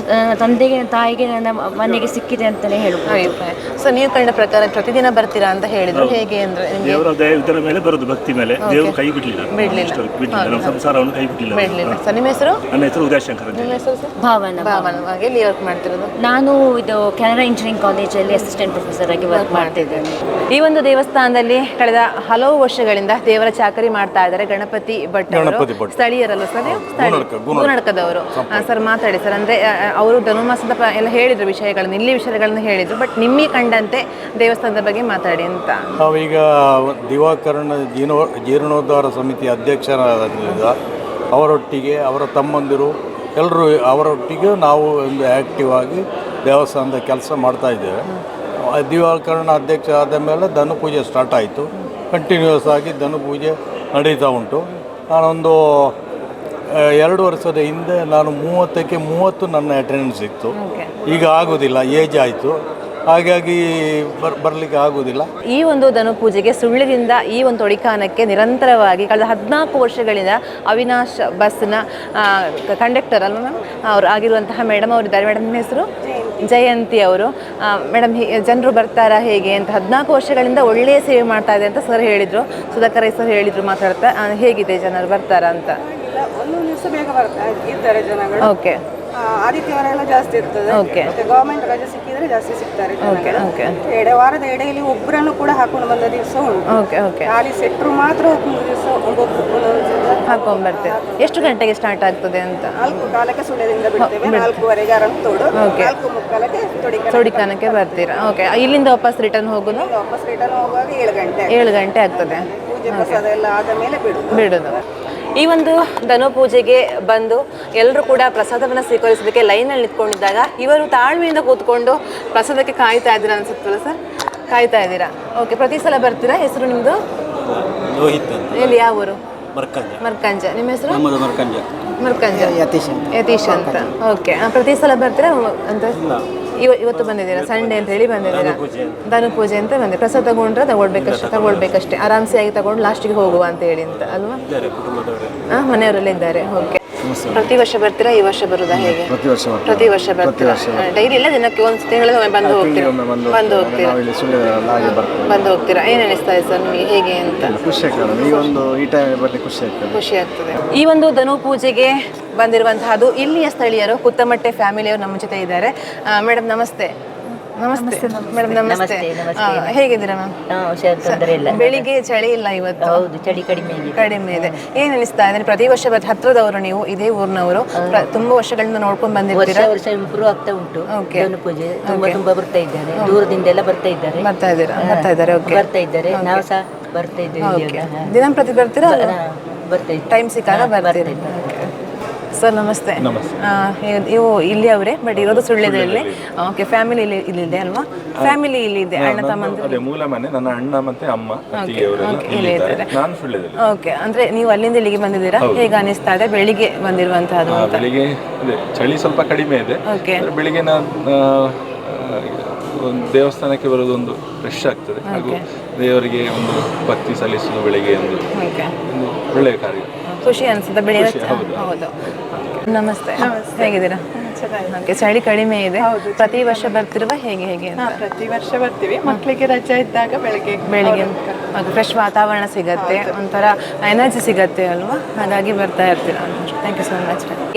ತಂದೆಗೆ ನನ್ನ ತಾಯಿಗೆ ನನ್ನ ಮನೆಗೆ ಸಿಕ್ಕಿದೆ ಅಂತಲೇ ಹೇಳ್ಬೋದು. ಸೊ ನೀವು ಕಂಡ ಪ್ರಕಾರ ಪ್ರತಿದಿನ ಬರ್ತೀರಾ ಅಂತ ಹೇಳಿದ್ರು, ಹೇಗೆ ಅಂದ್ರೆ ದೇವರ ಇದರ ಮೇಲೆ ಬರೋದು ಭಕ್ತಿ ಮೇಲೆ ದೇವರು ಕೈ ಬಿಡ್ಲಿಲ್ಲ, ನಮ್ಮ ಸಂಸಾರವನ್ನು ಕೈ ಬಿಡ್ಲಿಲ್ಲ. ಸರ್ ನಿಮ್ಮ ಹೆಸರು? ನನ್ನ ಹೆಸರು ಉದಯಶಂಕರ್ ಅಂತ. ನಿಮ್ಮ ಹೆಸರು ಸರ್? ಭಾವನಾ. ಎಲ್ಲಿ ವರ್ಕ್ ಮಾಡ್ತಿರೋದು? ನಾನು ಇದು ಕೆನರಾ ಇಂಜಿನಿಯರಿಂಗ್ ಕಾಲೇಜಲ್ಲಿ ಅಸಿಸ್ಟೆಂಟ್ ಪ್ರೊಫೆಸರ್ ಆಗಿ ವರ್ಕ್ ಮಾಡ್ತಿದ್ದೇನೆ. ಈ ಒಂದು ದೇವಸ್ಥಾನದಲ್ಲಿ ಕಳೆದ ಹಲವು ವರ್ಷಗಳಿಂದ ದೇವರ ಚಾಕರಿ ಮಾಡ್ತಾ ಇದ್ದಾರೆ ಗಣಪತಿ ಭಟ್ ಅವರು. ಸ್ಥಳೀಯರಲ್ಲ ಸರ್? ಗೂನಡ್ಕದವರು. ಸರ್ ಮಾತಾಡಿ ಸರ್. ಅಂದ್ರೆ ಅವರು ಧನುರ್ಮಾಸದ ಎಲ್ಲ ಹೇಳಿದ್ರು ವಿಷಯಗಳನ್ನು, ಇಲ್ಲಿ ವಿಷಯಗಳನ್ನು ಹೇಳಿದ್ರು, ಬಟ್ ನಿಮಗೆ ಕಂಡಂತೆ ದೇವಸ್ಥಾನದ ಬಗ್ಗೆ ಮಾತಾಡಿ ಅಂತ. ನಾವೀಗ ದಿವಾಕರಣ ಜೀರ್ಣೋದ್ಧಾರ ಸಮಿತಿ ಅಧ್ಯಕ್ಷರಾದ ಅವರೊಟ್ಟಿಗೆ ಅವರ ತಮ್ಮಂದಿರು ಎಲ್ಲರೂ ಅವರೊಟ್ಟಿಗೆ ನಾವು ಒಂದು ಆ್ಯಕ್ಟಿವ್ ಆಗಿ ದೇವಸ್ಥಾನದ ಕೆಲಸ ಮಾಡ್ತಾ ಇದ್ದೇವೆ. ದಿವಾಕರಣ ಅಧ್ಯಕ್ಷ ಆದ ಮೇಲೆ ಧನು ಪೂಜೆ ಸ್ಟಾರ್ಟ್ ಆಯಿತು. ಕಂಟಿನ್ಯೂಸ್ ಆಗಿ ಧನು ಪೂಜೆ ನಡೀತಾ ಉಂಟು. ನಾನೊಂದು 2 ವರ್ಷದ ಹಿಂದೆ ನಾನು 30ಕ್ಕೆ 30 ನನ್ನ ಅಟೆಂಡೆನ್ಸ್ ಇತ್ತು. ಈಗ ಆಗೋದಿಲ್ಲ, ಏಜ್ ಆಯಿತು, ಹಾಗಾಗಿ ಬರಲಿಕ್ಕೆ ಆಗುವುದಿಲ್ಲ. ಈ ಒಂದು ಧನು ಪೂಜೆಗೆ ಸುಳ್ಳ್ಯದಿಂದ ಈ ಒಂದು ತೊಡಿಕಾನಕ್ಕೆ ನಿರಂತರವಾಗಿ ಕಳೆದ 14 ವರ್ಷಗಳಿಂದ ಅವಿನಾಶ್ ಬಸ್ನ ಕಂಡಕ್ಟರ್ ಅಲ್ವ ಮ್ಯಾಮ್ ಅವರು ಆಗಿರುವಂತಹ ಮೇಡಮ್ ಅವರಿದ್ದಾರೆ. ಮೇಡಮ್ ನಿಮ್ಮ ಹೆಸರು? ಜಯಂತಿ ಅವರು. ಮೇಡಮ್ ಜನರು ಬರ್ತಾರಾ ಹೇಗೆ ಅಂತ? 14 ವರ್ಷಗಳಿಂದ ಒಳ್ಳೆಯ ಸೇವೆ ಮಾಡ್ತಾ ಇದೆ ಅಂತ ಸರ್ ಹೇಳಿದರು, ಸುಧಾಕರ್ ಸರ್ ಹೇಳಿದರು ಮಾತಾಡ್ತಾ. ಹೇಗಿದೆ, ಜನರು ಬರ್ತಾರಾ ಅಂತ? ಒಂದೊಂದು ದಿವಸ ಬೇಗ ಇರ್ತಾರೆ ಜನಗಳು. ಓಕೆ. ಆದಿತ್ಯವಾರ ಎಲ್ಲ ಜಾಸ್ತಿ ಇರ್ತದೆ. ಮತ್ತೆ ಗವರ್ಮೆಂಟ್ ರಜೆ ಸಿಕ್ಕಿದ್ರೆ ಜಾಸ್ತಿ ಸಿಗ್ತಾರೆ. ವಾರದ ಎಡೆಯಲ್ಲಿ ಒಬ್ಬರನ್ನು ಕೂಡ ಹಾಕೊಂಡು ಬಂದ ದಿವಸ ಉಂಟು. ಖಾಲಿ ಸೆಟ್ರು ಮಾತ್ರ 13 ದಿವಸ ಹಾಕೊಂಡ್ ಬರ್ತೇವೆ. ಎಷ್ಟು ಗಂಟೆಗೆ ಸ್ಟಾರ್ಟ್ ಆಗ್ತದೆ ಅಂತ? 4 ಕಾಲಕ್ಕೆ ಸುಳ್ಯದಿಂದ ಬಿಡ್ತೇವೆ, 4:15 ಅರಂತೋಡು, 4:30 ತೊಡಿಕಾನಕ್ಕೆ ಬರ್ತೀರಾ? ಓಕೆ. ಇಲ್ಲಿಂದ ವಾಪಸ್ ರಿಟರ್ನ್ ಹೋಗುದು? ವಾಪಸ್ ರಿಟರ್ನ್ ಹೋಗುವಾಗ 7 ಗಂಟೆ ಆಗ್ತದೆ. ಪೂಜೆ ಪ್ರಸಾದ ಎಲ್ಲ ಆದ ಮೇಲೆ ಬಿಡುದು. ಈ ಒಂದು ಧನು ಪೂಜೆಗೆ ಬಂದು ಎಲ್ಲರೂ ಕೂಡ ಪ್ರಸಾದವನ್ನು ಸ್ವೀಕರಿಸೋದಕ್ಕೆ ಲೈನಲ್ಲಿ ನಿಂತ್ಕೊಂಡಿದ್ದಾಗ ಇವರು ತಾಳ್ಮೆಯಿಂದ ಕೂತ್ಕೊಂಡು ಪ್ರಸಾದಕ್ಕೆ ಕಾಯ್ತಾ ಇದ್ದೀರಾ ಅನ್ಸುತ್ತಲ್ಲ ಸರ್? ಕಾಯ್ತಾ ಇದ್ದೀರಾ? ಓಕೆ. ಪ್ರತಿ ಸಲ ಬರ್ತೀರಾ? ಹೆಸರು ನಿಮ್ಮದು? ಎಲ್ಲಿ, ಯಾವ ಊರು? ಮರ್ಕಂಜ. ನಿಮ್ಮ ಹೆಸರು? ಮರ್ಕಂಜ ಯತೀಶ್ ಅಂತ. ಓಕೆ. ಪ್ರತಿ ಸಲ ಬರ್ತೀರಾ ಅಂತ? ಇವತ್ತು ಬಂದಿದ್ದೀರಾ? ಸಂಡೇ ಅಂತ ಹೇಳಿ ಬಂದಿದ್ದೀರಾ? ಧನು ಪೂಜೆ ಅಂತ ಬಂದಿದ್ದೀರಾ. ಪ್ರಸಾದ ತಗೊಳ್ಬೇಕಷ್ಟೇ ಆರಾಮ್ಸೆ ಆಗಿ ತಗೊಂಡು ಲಾಸ್ಟಿಗೆ ಹೋಗುವ ಅಂತ ಹೇಳಿ ಅಂತ ಅಲ್ವಾ? ಮನೆಯವರೆಲ್ಲ ಇದ್ದಾರೆ. ಓಕೆ. ಪ್ರತಿ ವರ್ಷ ಬರ್ತೀರಾ? ಈ ವರ್ಷ ಬರುದಾ ಹೇಗೆ? ಪ್ರತಿ ವರ್ಷ ಬರ್ತೀರಾ? ಡೈಲಿ ಇಲ್ಲ, ದಿನಕ್ಕೆ ಒಂದು ತಿಂಗಳಿಗೆ ಬಂದು ಹೋಗ್ತೀರಾ? ಏನ್ ಅನಿಸ್ತಾ ಇದೆ ಸರ್ ನಿಮಗೆ, ಹೇಗೆ ಅಂತ? ಖುಷಿ ಆಗ್ತದೆ. ಈ ಒಂದು ಧನು ಪೂಜೆಗೆ ಬಂದಿರುವಂತಹದ್ದು ಇಲ್ಲಿಯ ಸ್ಥಳೀಯರು, ಕುತ್ತಮಟ್ಟೆ ಫ್ಯಾಮಿಲಿಯವರು ನಮ್ಮ ಜೊತೆ ಇದ್ದಾರೆ. ಮೇಡಮ್ ನಮಸ್ತೆ. ನಮಸ್ತೆ ಮೇಡಮ್. ನಮಸ್ತೆ. ಹೇಗಿದ್ದೀರಾ ಮ್ಯಾಮ್? ಬೆಳಿಗ್ಗೆ ಚಳಿ ಇಲ್ಲ ಇವತ್ತು? ಹೌದು, ಚಳಿ ಕಡಿಮೆ ಇದೆ. ಏನ್ ಅನಿಸ್ತಾ ಇದೆ? ಪ್ರತಿ ವರ್ಷ ಹತ್ರದವರು ನೀವು, ಇದೇ ಊರಿನವರು, ತುಂಬಾ ವರ್ಷಗಳಿಂದ ನೋಡ್ಕೊಂಡು ಬಂದಿರ್ತೀರಾ? ವರ್ಷ ಇಂಪ್ರೂವ್ ಆಗ್ತಾ ಉಂಟು. ಧನು ಪೂಜೆ ತುಂಬಾ ಬರ್ತಾ ಇದ್ದಾರೆ, ದೂರದಿಂದ ಎಲ್ಲ ಬರ್ತಾ ಇದ್ದಾರೆ. ಬರ್ತಾ ಇದ್ದಾರೆ, ನಾವು ಸಹ ಬರ್ತಾ ಇದ್ದೀವಿ. ದಿನಂಪ್ರತಿ ಬರ್ತೀರಾ? ಬರ್ತಾ ಇದ್ದೀವಿ, ಟೈಮ್ ಸಿಕ್ಕಾಗ ಬರ್ತೀರಿ. ಸರ್ ನಮಸ್ತೆ. ನೀವು ಇಲ್ಲಿ ಅವರೇ, ಬಟ್ ಇರೋದು ಸುಳ್ಳ್ಯದಲ್ಲಿ. ಓಕೆ. ಫ್ಯಾಮಿಲಿ ಇಲ್ಲಿದೆ ಅಲ್ವಾ? ಫ್ಯಾಮಿಲಿ ಇಲ್ಲಿದೆ, ಅಣ್ಣ ತಮ್ಮ ಮೂಲ ಮನೆ, ನನ್ನ ಅಣ್ಣ ಮತ್ತೆ ಅಮ್ಮ ನಾನು ಸುಳ್ಳ್ಯದಲ್ಲಿ. ಓಕೆ. ಅಂದ್ರೆ ನೀವು ಅಲ್ಲಿಂದ ಇಲ್ಲಿಗೆ ಬಂದಿದ್ದೀರಾ? ಹೇಗೆ ಅನಿಸ್ತಾ ಇದೆ ಬೆಳಿಗ್ಗೆ ಬಂದಿರುವಂತಹದ್ದು? ಬೆಳಿಗ್ಗೆ ಚಳಿ ಸ್ವಲ್ಪ ಕಡಿಮೆ ಇದೆ. ಬೆಳಿಗ್ಗೆ ಒಂದು ದೇವಸ್ಥಾನಕ್ಕೆ ಬರೋದೊಂದು ಫ್ರೆಶ್ ಆಗ್ತದೆ, ಹಾಗೂ ದೇವರಿಗೆ ಒಂದು ಭಕ್ತಿ ಸಲ್ಲಿಸುವುದು ಬೆಳಿಗ್ಗೆ ಒಂದು ಒಳ್ಳೆಯ ಕಾರ್ಯ. ಖುಷಿ ಅನ್ಸುತ್ತೆ ಬೆಳಿಗ್ಗೆ? ಹೌದು. ನಮಸ್ತೆ. ಹೇಗಿದ್ದೀರಾ? ಓಕೆ, ಚಳಿ ಕಡಿಮೆ ಇದೆ. ಪ್ರತಿ ವರ್ಷ ಬರ್ತಿರುವ ಹೇಗೆ ಹೇಗೆ ಅಂತ? ಪ್ರತಿ ವರ್ಷ ಬರ್ತೀವಿ. ಮಕ್ಕಳಿಗೆ ರಜೆ ಇದ್ದಾಗ ಬೆಳಗ್ಗೆ ಫ್ರೆಶ್ ವಾತಾವರಣ ಸಿಗತ್ತೆ, ಒಂಥರ ಎನರ್ಜಿ ಸಿಗತ್ತೆ ಅಲ್ವಾ, ಹಾಗಾಗಿ ಬರ್ತಾ ಇರ್ತೀರಾ. Thank you so much.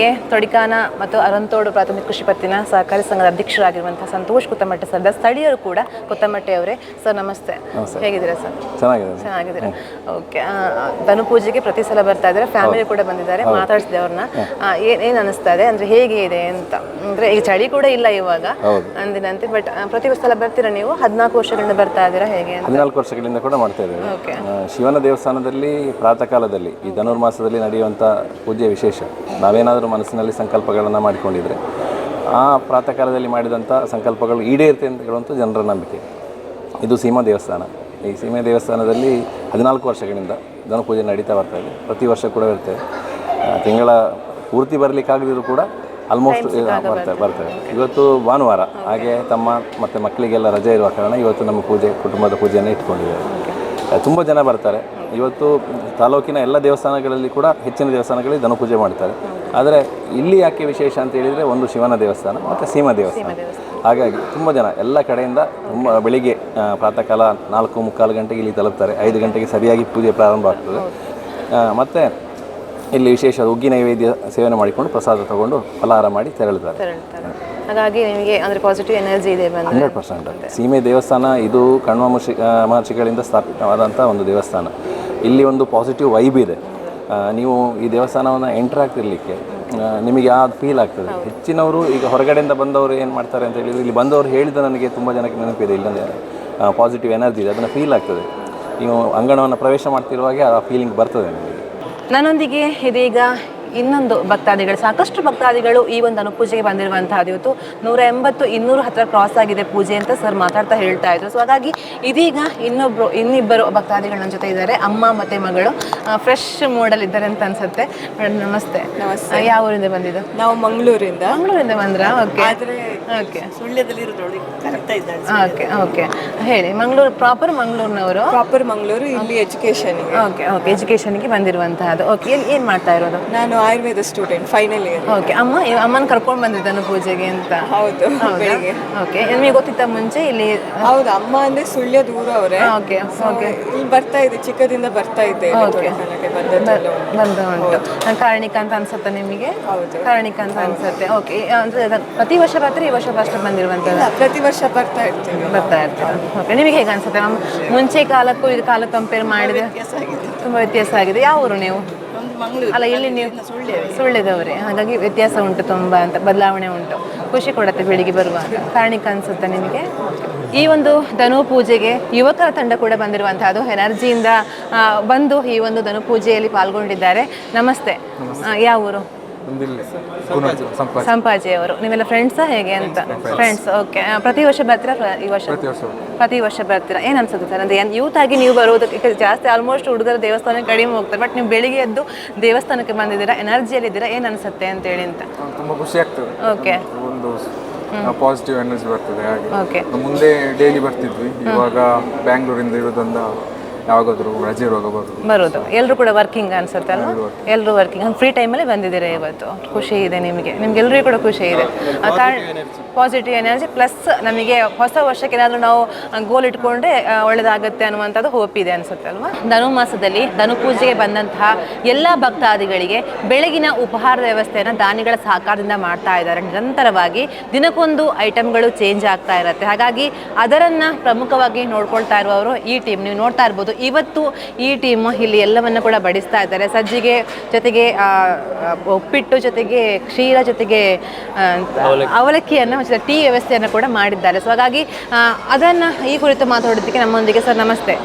Todikana ಮತ್ತು ಅರಂತೋಡು ಪ್ರಾಥಮಿಕ ಕೃಷಿ ಪತ್ತಿನ ಸಹಕಾರಿ ಸಂಘದ ಅಧ್ಯಕ್ಷರಾಗಿರುವಂತಹ ಸಂತೋಷ್ ಕುತ್ತಮಟ್ಟೆ ಸರ್, ಸ್ಥಳೀಯರು ಕೂಡ ಕುತ್ತಮಟ್ಟೆ ಅವರೇ. ಸರ್ ನಮಸ್ತೆ, ಹೇಗಿದ್ದೀರಾ ಸರ್? ಚೆನ್ನಾಗಿದ್ದೀರಾ? ಓಕೆ, ಧನು ಪೂಜೆಗೆ ಪ್ರತಿ ಸಲ ಬರ್ತಾ ಇದ್ದಾರೆ, ಫ್ಯಾಮಿಲಿ ಕೂಡ ಬಂದಿದ್ದಾರೆ, ಮಾತಾಡಿಸಿದೆ ಅವ್ರನ್ನ. ಏನ್ ಅನಿಸ್ತಾ ಇದೆ ಅಂದ್ರೆ ಹೇಗೆ ಇದೆ ಅಂತ? ಅಂದ್ರೆ ಈಗ ಚಳಿ ಕೂಡ ಇಲ್ಲ ಇವಾಗ ಅಂದಿನಂತೆ, ಬಟ್ ಪ್ರತಿ ಸಲ ಬರ್ತೀರಾ ನೀವು? 14 ವರ್ಷಗಳಿಂದ ಬರ್ತಾ ಇದ್ದೀರಾ ಹೇಗೆ? 14 ವರ್ಷಗಳಿಂದ ಕೂಡ ಮಾಡ್ತಾ ಇದ್ದೇವೆ. ಶಿವನ ದೇವಸ್ಥಾನದಲ್ಲಿ ಪ್ರಾತಃ ಕಾಲದಲ್ಲಿ ಈ ಧನುರ್ಮಾಸದಲ್ಲಿ ನಡೆಯುವಂಥ ಪೂಜೆ ವಿಶೇಷ. ನಾವೇನಾದರೂ ಮನಸ್ಸಿನಲ್ಲಿ ಸಂಕಲ್ಪಗಳನ್ನು ಮಾಡಿಕೊಂಡಿದ್ರೆ ಆ ಪ್ರಾತಃ ಕಾಲದಲ್ಲಿ ಮಾಡಿದಂಥ ಸಂಕಲ್ಪಗಳು ಈಡೇರುತ್ತೆ ಅಂತ ಹೇಳುವಂಥ ಜನರ ನಂಬಿಕೆ. ಇದು ಸೀಮಾ ದೇವಸ್ಥಾನ. ಈ ಸೀಮಾ ದೇವಸ್ಥಾನದಲ್ಲಿ 14 ವರ್ಷಗಳಿಂದ ಧನು ಪೂಜೆ ನಡೀತಾ ಬರ್ತಾ ಇದೆ. ಪ್ರತಿ ವರ್ಷ ಕೂಡ ಇರ್ತೇವೆ. ತಿಂಗಳ ಪೂರ್ತಿ ಬರಲಿಕ್ಕಾಗದಿದ್ರು ಕೂಡ ಆಲ್ಮೋಸ್ಟ್ ಬರ್ತೇವೆ. ಇವತ್ತು ಭಾನುವಾರ, ಹಾಗೆ ತಮ್ಮ ಮತ್ತು ಮಕ್ಕಳಿಗೆಲ್ಲ ರಜೆ ಇರುವ ಕಾರಣ ಇವತ್ತು ನಮ್ಮ ಕುಟುಂಬದ ಪೂಜೆಯನ್ನು ಇಟ್ಕೊಂಡಿದ್ದೇವೆ. ತುಂಬ ಜನ ಬರ್ತಾರೆ. ಇವತ್ತು ತಾಲೂಕಿನ ಎಲ್ಲ ದೇವಸ್ಥಾನಗಳಲ್ಲಿ ಕೂಡ ಹೆಚ್ಚಿನ ದೇವಸ್ಥಾನಗಳಲ್ಲಿ ಧನು ಪೂಜೆ ಮಾಡ್ತಾರೆ. ಆದರೆ ಇಲ್ಲಿ ಯಾಕೆ ವಿಶೇಷ ಅಂತ ಹೇಳಿದರೆ, ಒಂದು ಶಿವನ ದೇವಸ್ಥಾನ ಮತ್ತು ಸೀಮಾ ದೇವಸ್ಥಾನ. ಹಾಗಾಗಿ ತುಂಬ ಜನ ಎಲ್ಲ ಕಡೆಯಿಂದ ಬೆಳಿಗ್ಗೆ ಪ್ರಾತಃ ಕಾಲ 4:45 ಗಂಟೆಗೆ ಇಲ್ಲಿ ತಲುಪ್ತಾರೆ. 5 ಗಂಟೆಗೆ ಸರಿಯಾಗಿ ಪೂಜೆ ಪ್ರಾರಂಭ ಆಗ್ತದೆ. ಮತ್ತು ಇಲ್ಲಿ ವಿಶೇಷ ಉಗ್ಗಿ ನೈವೇದ್ಯ ಸೇವನೆ ಮಾಡಿಕೊಂಡು ಪ್ರಸಾದ ತಗೊಂಡು ಫಲಾಹಾರ ಮಾಡಿ ತೆರಳುತ್ತಾರೆ. ಹಾಗಾಗಿ ನಿಮಗೆ ಅಂದರೆ ಪಾಸಿಟಿವ್ ಎನರ್ಜಿ ಇದೆ. 100% ಸೀಮೆ ದೇವಸ್ಥಾನ ಇದು ಕಣ್ವ ಮಹರ್ಷಿಗಳಿಂದ ಸ್ಥಾಪಿತವಾದಂಥ ಒಂದು ದೇವಸ್ಥಾನ. ಇಲ್ಲಿ ಒಂದು ಪಾಸಿಟಿವ್ ವೈಬ್ ಇದೆ. ನೀವು ಈ ದೇವಸ್ಥಾನವನ್ನು ಎಂಟರ್ ಆಗ್ತಿರ್ಲಿಕ್ಕೆ ನಿಮಗೆ ಆ ಫೀಲ್ ಆಗ್ತದೆ. ಹೆಚ್ಚಿನವರು ಈಗ ಹೊರಗಡೆಯಿಂದ ಬಂದವರು ಏನು ಮಾಡ್ತಾರೆ ಅಂತ ಹೇಳಿದರೆ, ಇಲ್ಲಿ ಬಂದವರು ಹೇಳಿದ ನನಗೆ ತುಂಬ ಜನಕ್ಕೆ ನೆನಪಿದೆ, ಇಲ್ಲಂದರೆ ಪಾಸಿಟಿವ್ ಎನರ್ಜಿ ಇದೆ, ಅದನ್ನು ಫೀಲ್ ಆಗ್ತದೆ. ನೀವು ಅಂಗಣವನ್ನು ಪ್ರವೇಶ ಮಾಡ್ತಿರುವಾಗೆ ಆ ಫೀಲಿಂಗ್ ಬರ್ತದೆ ನಿಮಗೆ. ನನ್ನೊಂದಿಗೆ ಇದೀಗ ಇನ್ನೊಂದು ಭಕ್ತಾದಿಗಳು, ಸಾಕಷ್ಟು ಭಕ್ತಾದಿಗಳು ಈ ಒಂದು ಅನುಪೂಜೆಗೆ ಬಂದಿರುವಂತಹದ್ದು. ಇವತ್ತು 180-200 ಹತ್ರ ಕ್ರಾಸ್ ಆಗಿದೆ ಪೂಜೆ ಅಂತ ಸರ್ ಮಾತಾಡ್ತಾ ಹೇಳ್ತಾ ಇದ್ರು. ಸೊ ಹಾಗಾಗಿ ಇದೀಗ ಇನ್ನಿಬ್ಬರು ಭಕ್ತಾದಿಗಳು ನನ್ನ ಜೊತೆ ಇದ್ದಾರೆ, ಅಮ್ಮ ಮತ್ತೆ ಮಗಳು. ಫ್ರೆಶ್ ಮೂಡಲ್ಲಿ ಇದ್ದಾರೆ ಅಂತ ಅನ್ಸುತ್ತೆ. ಮೇಡಮ್ ನಮಸ್ತೆ. ಯಾವ ಊರಿಂದ ಬಂದಿದ್ದು? ನಾವು ಮಂಗಳೂರಿಂದ ಬಂದ್ರಾ? ಓಕೆ ಓಕೆ ಓಕೆ ಹೇಳಿ. ಮಂಗಳೂರು ಪ್ರಾಪರ್ ಮಂಗಳೂರಿನವರು? ಇಲ್ಲಿ ಎಜುಕೇಶನ್. ಓಕೆ ಓಕೆ, ಎಜುಕೇಶನ್ಗೆ ಬಂದಿರುವಂತಹದ್ದು. ಓಕೆ, ಏನು ಮಾಡ್ತಾ ಇರೋದು? ನಾನು Ayurveda student, final year. Okay, ಅಮ್ಮನ ಕರ್ಕೊಂಡು ಬಂದಿದ್ದಾನು ಪೂಜೆಗೆ ಅಂತ? ಹೌದು, ಬೆಳಿಗ್ಗೆ. ಓಕೆ, ನಿಮಗೆ ಗೊತ್ತಿತ್ತ ಮುಂಚೆ ಇಲ್ಲಿ? ಹೌದು, ಅಮ್ಮ ಅಂದ್ರೆ ಸುಳ್ಯ ದೂರ ಅವರೇ. ಓಕೆ ಓಕೆ, ಇಲ್ಲಿ ಬರ್ತಾ ಇದೆ, ಚಿಕ್ಕದಿಂದ ಬರ್ತಾ ಇದ್ದೆ. ಬಂದು ಉಂಟು. ಕಾರಣಿಕ ಅಂತ ಅನ್ಸುತ್ತೆ ನಿಮಗೆ? ಹೌದು, ಕಾರಣಿಕ ಅಂತ ಅನ್ಸುತ್ತೆ. ಓಕೆ, ಅಂದ್ರೆ ಪ್ರತಿ ವರ್ಷ ಬರ್ತೀರಿ? ಈ ವರ್ಷ ಫಸ್ಟ್ ಬಂದಿರುವಂತದ್ದು? ಪ್ರತಿ ವರ್ಷ ಬರ್ತಾ ಇರ್ತೀವಿ. ಓಕೆ, ನಿಮಗೆ ಹೇಗೆ ಅನ್ಸುತ್ತೆ? ಮುಂಚೆ ಕಾಲಕ್ಕೂ ಈಗ ಕಾಲಕ್ಕೆ ಕಂಪೇರ್ ಮಾಡಿದ್ರೆ ತುಂಬಾ ವ್ಯತ್ಯಾಸ ಆಗಿದೆ. ಯಾವ ಊರು ನೀವು? ಅಲ್ಲ, ಇಲ್ಲಿ ನೀವು ಸುಳ್ಳ್ಯದವರೇ, ಹಾಗಾಗಿ ವ್ಯತ್ಯಾಸ ಉಂಟು ತುಂಬ ಅಂತ, ಬದಲಾವಣೆ ಉಂಟು. ಖುಷಿ ಕೊಡುತ್ತೆ ಬೆಳಿಗ್ಗೆ ಬರುವಾಗ. ಕಾರಣಿಕ ಅನ್ಸುತ್ತೆ ನಿಮಗೆ? ಈ ಒಂದು ಧನು ಪೂಜೆಗೆ ಯುವಕರ ತಂಡ ಕೂಡ ಬಂದಿರುವಂತಹದ್ದು. ಎನರ್ಜಿಯಿಂದ ಬಂದು ಈ ಒಂದು ಧನು ಪೂಜೆಯಲ್ಲಿ ಪಾಲ್ಗೊಂಡಿದ್ದಾರೆ. ನಮಸ್ತೆ, ಯಾವ ಊರು? ಸಂಪಾಜಿ ಅವರು. ನೀವೆಲ್ಲ ಫ್ರೆಂಡ್ಸಾ ಹೇಗೆ ಅಂತ? ಫ್ರೆಂಡ್ಸ್. ಓಕೆ, ಪ್ರತಿ ವರ್ಷ ಬರ್ತೀರಾ? ಈ ವರ್ಷ ಪ್ರತಿ ವರ್ಷ ಬರ್ತೀರಾ? ಏನು ಅನ್ಸುತ್ತೆ ಸರ್? ಅಂದರೆ ಯೂತ್ ಆಗಿ ನೀವು ಬರೋದಕ್ಕೆ ಜಾಸ್ತಿ ಆಲ್ಮೋಸ್ಟ್ ಹುಡುಗರ ದೇವಸ್ಥಾನಕ್ಕೆ ಕಡಿಮೆ ಹೋಗ್ತಾರೆ, ಬಟ್ ನೀವು ಬೆಳಿಗ್ಗೆ ಎದ್ದು ದೇವಸ್ಥಾನಕ್ಕೆ ಬಂದಿದ್ದೀರಾ, ಎನರ್ಜಿಯಲ್ಲಿದ್ದೀರಾ, ಏನು ಅನ್ಸುತ್ತೆ ಅಂತೇಳಿ ಅಂತ? ತುಂಬ ಖುಷಿ ಆಗ್ತದೆ. ಓಕೆ, ಒಂದು ಪಾಸಿಟಿವ್ ಎನರ್ಜಿ ಬರ್ತದೆ. ಹಾಗೆ ಓಕೆ, ಮುಂದೆ ಡೈಲಿ ಬರ್ತಿದ್ವಿ, ಇವಾಗ ಬ್ಯಾಂಗ್ಳೂರಿಂದ ಇರೋದನ್ನ ಯಾವಾಗಾದ್ರೂ ರಜೆ ಇರುವಾಗ ಬರೋದು. ಎಲ್ಲರೂ ಕೂಡ ವರ್ಕಿಂಗ್ ಅನ್ಸುತ್ತೆ ಅಲ್ವಾ? ಎಲ್ಲರೂ ವರ್ಕಿಂಗ್. ಫ್ರೀ ಟೈಮಲ್ಲಿ ಬಂದಿದ್ದೀರಾ ಇವತ್ತು. ಖುಷಿ ಇದೆ ನಿಮ್ಗೆಲ್ಲರಿಗೂ ಕೂಡ ಖುಷಿ ಇದೆ. ಪಾಸಿಟಿವ್ ಎನರ್ಜಿ ಪ್ಲಸ್ ನಮಗೆ ಹೊಸ ವರ್ಷಕ್ಕೆ ಏನಾದರೂ ನಾವು ಗೋಲ್ ಇಟ್ಕೊಂಡ್ರೆ ಒಳ್ಳೇದಾಗುತ್ತೆ ಅನ್ನುವಂಥದ್ದು ಹೋಪ್ ಇದೆ ಅನ್ಸುತ್ತೆ ಅಲ್ವಾ? ಧನು ಮಾಸದಲ್ಲಿ ಧನು ಪೂಜೆಗೆ ಬಂದಂತಹ ಎಲ್ಲ ಭಕ್ತಾದಿಗಳಿಗೆ ಬೆಳಗಿನ ಉಪಹಾರದ ವ್ಯವಸ್ಥೆಯನ್ನು ದಾನಿಗಳ ಸಹಕಾರದಿಂದ ಮಾಡ್ತಾ ಇದ್ದಾರೆ. ನಿರಂತರವಾಗಿ ದಿನಕ್ಕೊಂದು ಐಟಮ್ಗಳು ಚೇಂಜ್ ಆಗ್ತಾ ಇರುತ್ತೆ. ಹಾಗಾಗಿ ಅದರನ್ನು ಪ್ರಮುಖವಾಗಿ ನೋಡ್ಕೊಳ್ತಾ ಇರುವವರು ಈ ಟೀಮ್. ನೀವು ನೋಡ್ತಾ ಇರ್ಬೋದು, ಇವತ್ತು ಈ ಟೀಮು ಇಲ್ಲಿ ಎಲ್ಲವನ್ನ ಕೂಡ ಬಡಿಸ್ತಾ ಇದ್ದಾರೆ. ಸಜ್ಜಿಗೆ ಜೊತೆಗೆ ಉಪ್ಪಿಟ್ಟು ಜೊತೆಗೆ ಕ್ಷೀರ ಜೊತೆಗೆ ಅವಲಕ್ಕಿಯನ್ನು ಟೀ ವ್ಯವಸ್ಥೆಯನ್ನು ಕೂಡ ಮಾಡಿದ್ದಾರೆ. ಸೊ ಹಾಗಾಗಿ ಅದನ್ನು ಈ ಕುರಿತು ಮಾತಾಡೋದಕ್ಕೆ ನಮ್ಮೊಂದಿಗೆ ಸರ್ ನಮಸ್ತೆ.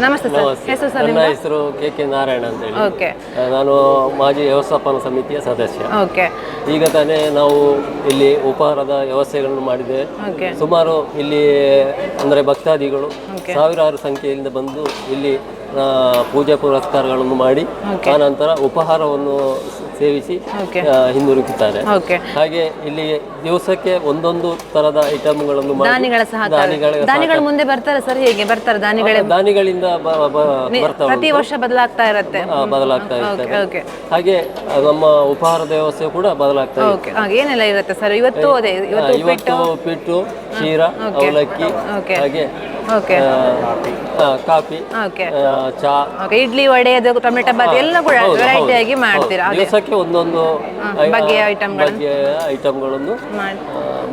ನಮಸ್ತೆ ಸರ್, ಹೆಸರು ಸರ್? ನನ್ನ ಹೆಸರು ಕೆ ನಾರಾಯಣ ಅಂತ ಹೇಳಿ. ಓಕೆ, ನಾನು ಮಾಜಿ ವ್ಯವಸ್ಥಾಪನಾ ಸಮಿತಿಯ ಸದಸ್ಯ. ಓಕೆ, ಈಗ ತಾನೇ ನಾವು ಇಲ್ಲಿ ಉಪಹಾರದ ವ್ಯವಸ್ಥೆಗಳನ್ನು ಮಾಡಿದ್ದೇವೆ. ಸುಮಾರು ಇಲ್ಲಿ ಅಂದರೆ ಭಕ್ತಾದಿಗಳು ಸಾವಿರಾರು ಸಂಖ್ಯೆಯಿಂದ ಬಂದು ಇಲ್ಲಿ ಪೂಜೆ ಪುರಸ್ಕಾರಗಳನ್ನು ಮಾಡಿ ಆನಂತರ ಉಪಹಾರವನ್ನು ಸೇವಿಸಿ ಹಿಂದಿರುಗುತ್ತಾರೆ. ಹಾಗೆ ಇಲ್ಲಿ ದಿವಸಕ್ಕೆ ಒಂದೊಂದು ತರದ ಐಟಮ್ಗಳನ್ನು ದಾನಿಗಳ ದಾನಿಗಳು ಮುಂದೆ ಬರ್ತಾರೆ ಸರ್, ಹೇಗೆ ಬರ್ತಾರೆ ದಾನಿಗಳಿಂದ ಪ್ರತಿ ವರ್ಷ ಬದಲಾಗ್ತಾ ಇರುತ್ತೆ. ಹಾಗೆ ನಮ್ಮ ಉಪಹಾರದ ವ್ಯವಸ್ಥೆ ಕೂಡ ಬದಲಾಗ್ತಾ ಇದೆ. ಏನೆಲ್ಲ ಇರುತ್ತೆ ಸರ್ ಇವತ್ತು? ಇವತ್ತು ಉಪ್ಪಿಟ್ಟು, ಕ್ಷೀರ, ಅವಲಕ್ಕಿ, ಹಾಗೆ ಕಾಫಿ, ಚಾ, ಇಡ್ಲಿ, ವಡೆ, ಟೊಮೆಟೊ ಬಾತ್ ಎಲ್ಲ ಕೂಡ ವೆರೈಟಿ ಆಗಿ ಮಾಡ್ತೀರಾ? ದಿವಸಕ್ಕೆ ಒಂದೊಂದು ಬಗೆಯ ಐಟಮ್ಗಳನ್ನು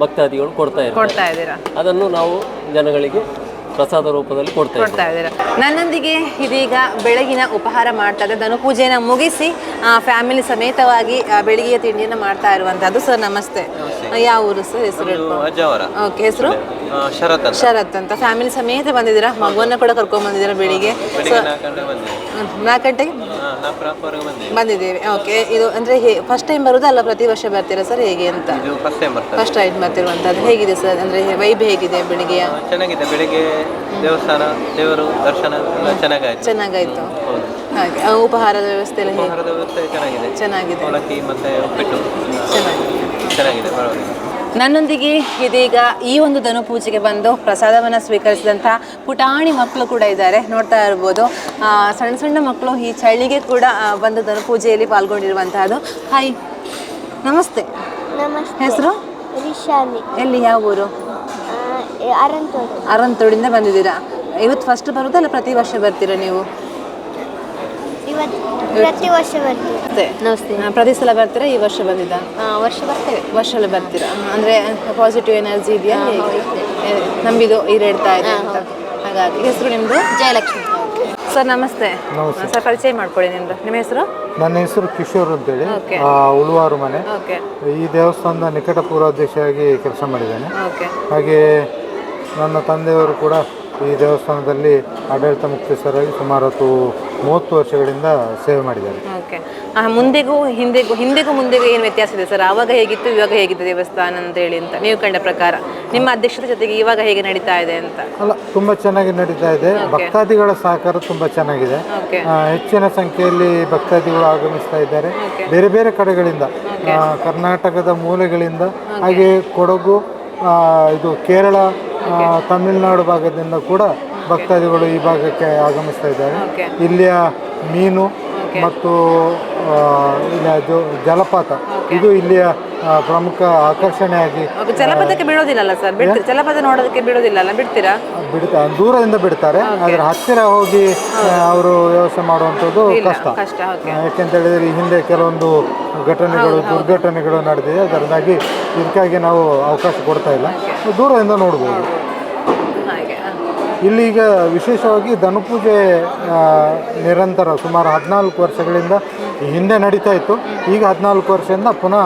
ಭಕ್ತಾದಿಗಳು ಕೊಡ್ತಾ ಇದ್ದೀರಾ. ಅದನ್ನು ನಾವು ಜನಗಳಿಗೆ ಪ್ರಸಾದ ರೂಪದಲ್ಲಿ ಕೊಡ್ತಾ ಇದ್ದೀರಾ. ನನ್ನೊಂದಿಗೆ ಇದೀಗ ಬೆಳಗಿನ ಉಪಹಾರ ಮಾಡ್ತಾ ಇದ್ದೆ. ಧನುಪೂಜೆನ ಮುಗಿಸಿ ಫ್ಯಾಮಿಲಿ ಸಮೇತವಾಗಿ ಬೆಳಗಿನ ತಿಂಡಿಯನ್ನು ಮಾಡ್ತಾ ಇರುವಂತಹದ್ದು. ಸರ್ ನಮಸ್ತೆ, ಯಾವ ಊರು ಸರ್? ಹೆಸರು? ಓಕೆ, ಹೆಸರು ಶರತ್ ಅಂತ. ಫ್ಯಾಮಿಲಿ ಸಮೇತ ಬಂದಿದ್ದೀರಾ? ಮಗುವನ್ನ ಕೂಡ ಕರ್ಕೊಂಡ್ ಬಂದಿದ್ದೀರಾ ಬೆಳಿಗ್ಗೆ? 4 ಗಂಟೆಗೆ ಬಂದಿದ್ದೇವೆ. ಓಕೆ, ಇದು ಅಂದ್ರೆ ಫಸ್ಟ್ ಟೈಮ್ ಬರೋದಾ ಅಲ್ಲ ಪ್ರತಿ ವರ್ಷ ಬರ್ತೀರಾ ಸರ್, ಹೇಗೆ ಅಂತ? ಫಸ್ಟ್ ಟೈಮ್ ಬರ್ತಿರುವಂತದ್ದು. ಹೇಗಿದೆ ಸರ್, ಅಂದ್ರೆ ವೈಬ್ ಹೇಗಿದೆ ಬೆಳಿಗ್ಗೆ? ಚೆನ್ನಾಗಿದೆ. ಬೆಳಿಗ್ಗೆ ದೇವಸ್ಥಾನ, ದೇವರು ದರ್ಶನ ಚೆನ್ನಾಗಾಯ್ತು. ಹಾಗೆ ಉಪಹಾರದ ವ್ಯವಸ್ಥೆ ಎಲ್ಲ ಚೆನ್ನಾಗಿದೆ. ಅವಲಕ್ಕಿ ಮತ್ತೆ ಉಪ್ಪಿಟ್ಟು ಚೆನ್ನಾಗಿದೆ. ನನ್ನೊಂದಿಗೆ ಇದೀಗ ಈ ಒಂದು ಧನುಪೂಜೆಗೆ ಬಂದು ಪ್ರಸಾದವನ್ನು ಸ್ವೀಕರಿಸಿದಂತಹ ಪುಟಾಣಿ ಮಕ್ಕಳು ಕೂಡ ಇದ್ದಾರೆ, ನೋಡ್ತಾ ಇರ್ಬೋದು. ಸಣ್ಣ ಸಣ್ಣ ಮಕ್ಕಳು ಈ ಚಳಿಗೆ ಕೂಡ ಬಂದು ಧನುಪೂಜೆಯಲ್ಲಿ ಪಾಲ್ಗೊಂಡಿರುವಂತಹದ್ದು. ಹಾಯ್, ನಮಸ್ತೆ. ಹೆಸರು? ಎಲ್ಲಿ, ಯಾವ ಊರು? ಅರಂತೋಡಿಂದ ಬಂದಿದ್ದೀರಾ? ಇವತ್ತು ಫಸ್ಟ್ ಬರೋದಾ ಅಲ್ಲ ಪ್ರತಿ ವರ್ಷ ಬರ್ತೀರಾ ನೀವು? ಪ್ರತಿ ವರ್ಷ ಬರ್ತೀವಿ. ನಮಸ್ತೆ. ಪ್ರತಿ ಸಲ ಬರ್ತೀರಾ? ಈ ವರ್ಷ ಬಂದಿದ್ದ? ವರ್ಷ ಎಲ್ಲ ಬರ್ತೀರಾ? ಅಂದ್ರೆ ಪಾಸಿಟಿವ್ ಎನರ್ಜಿ ಇದೆಯಾ? ನಂಬಿದು ಈಡೇಡ್ತಾ ಇದೆ ಅಂತ. ಹಾಗಾಗಿ ಹೆಸರು ನಿಮ್ದು? ಜಯಲಕ್ಷ್ಮಿ. ಸರ್ ನಮಸ್ತೆ. ಸರ್ ಪರಿಚಯ ಮಾಡ್ಕೊಳ್ಳಿ ನಿಮ್ದು. ನಿಮ್ಮ ಹೆಸರು? ನನ್ನ ಹೆಸರು ಕಿಶೋರ್ ಅಂತೇಳಿ, ಉಳುವಾರು ಮನೆ. ಈ ದೇವಸ್ಥಾನದ ನಿಕಟ ಪೂರ್ವಾಧ್ಯಕ್ಷರಾಗಿ ಕೆಲಸ ಮಾಡಿದ್ದೇನೆ. ಹಾಗೆ ನನ್ನ ತಂದೆಯವರು ಕೂಡ ಈ ದೇವಸ್ಥಾನದಲ್ಲಿ ಆಡಳಿತ ಮುಖ್ಯಸ್ಥರಾಗಿ ಸುಮಾರು 30 ವರ್ಷಗಳಿಂದ ಸೇವೆ ಮಾಡಿದ್ದಾರೆ. ಹಿಂದೆಗೂ ಮುಂದೆಗೂ ಏನು ವ್ಯತ್ಯಾಸ ಇದೆ ಸರ್? ಆವಾಗ ಹೇಗಿತ್ತು, ಇವಾಗ ಹೇಗಿತ್ತು ದೇವಸ್ಥಾನ ಅಂತ ಹೇಳಿ ಅಂತ ನೀವು ಕಂಡ ಪ್ರಕಾರ, ನಿಮ್ಮ ಅಧ್ಯಕ್ಷರ ಜೊತೆಗೆ ಇವಾಗ ಹೇಗೆ ನಡೀತಾ ಇದೆ ಅಂತ? ಅಲ್ಲ, ತುಂಬ ಚೆನ್ನಾಗಿ ನಡೀತಾ ಇದೆ. ಭಕ್ತಾದಿಗಳ ಸಹಕಾರ ತುಂಬ ಚೆನ್ನಾಗಿದೆ. ಹೆಚ್ಚಿನ ಸಂಖ್ಯೆಯಲ್ಲಿ ಭಕ್ತಾದಿಗಳು ಆಗಮಿಸ್ತಾ ಇದ್ದಾರೆ ಬೇರೆ ಬೇರೆ ಕಡೆಗಳಿಂದ, ಕರ್ನಾಟಕದ ಮೂಲೆಗಳಿಂದ, ಹಾಗೆ ಕೊಡಗು, ಇದು ಕೇರಳ, ತಮಿಳುನಾಡು ಭಾಗದಿಂದ ಕೂಡ ಭಕ್ತಾದಿಗಳು ಈ ಭಾಗಕ್ಕೆ ಆಗಮಿಸ್ತಾ ಇದ್ದಾರೆ. ಇಲ್ಲಿಯ ಮೀನು ಮತ್ತು ಇಲ್ಲಿಯ ಜಲಪಾತ ಇದು ಇಲ್ಲಿಯ ಪ್ರಮುಖ ಆಕರ್ಷಣೆಯಾಗಿ. ಜಲಪಾತಕ್ಕೆ ಬಿಡೋದಿಲ್ಲ ಸರ್? ಜಲಪಾತ ನೋಡೋದಕ್ಕೆ ಬಿಡೋದಿಲ್ಲ, ಬಿಡ್ತೀರಾ? ದೂರದಿಂದ ಬಿಡ್ತಾರೆ, ಆದರೆ ಹತ್ತಿರ ಹೋಗಿ ಅವರು ವ್ಯವಸ್ಥೆ ಮಾಡುವಂಥದ್ದು ಕಷ್ಟ. ಯಾಕೆಂತ ಹೇಳಿದ್ರೆ ಈ ಹಿಂದೆ ಕೆಲವೊಂದು ದುರ್ಘಟನೆಗಳು ನಡೆದಿದೆ. ಅದರಿಂದಾಗಿ ಇದಕ್ಕಾಗಿ ನಾವು ಅವಕಾಶ ಕೊಡ್ತಾ ಇಲ್ಲ, ದೂರದಿಂದ ನೋಡ್ಬೋದು. ಇಲ್ಲಿಗ ವಿಶೇಷವಾಗಿ ಧನುಪೂಜೆ ನಿರಂತರ ಸುಮಾರು 14 ವರ್ಷಗಳಿಂದ ಹಿಂದೆ ನಡೀತಾ ಇತ್ತು. ಈಗ 14 ವರ್ಷದಿಂದ ಪುನಃ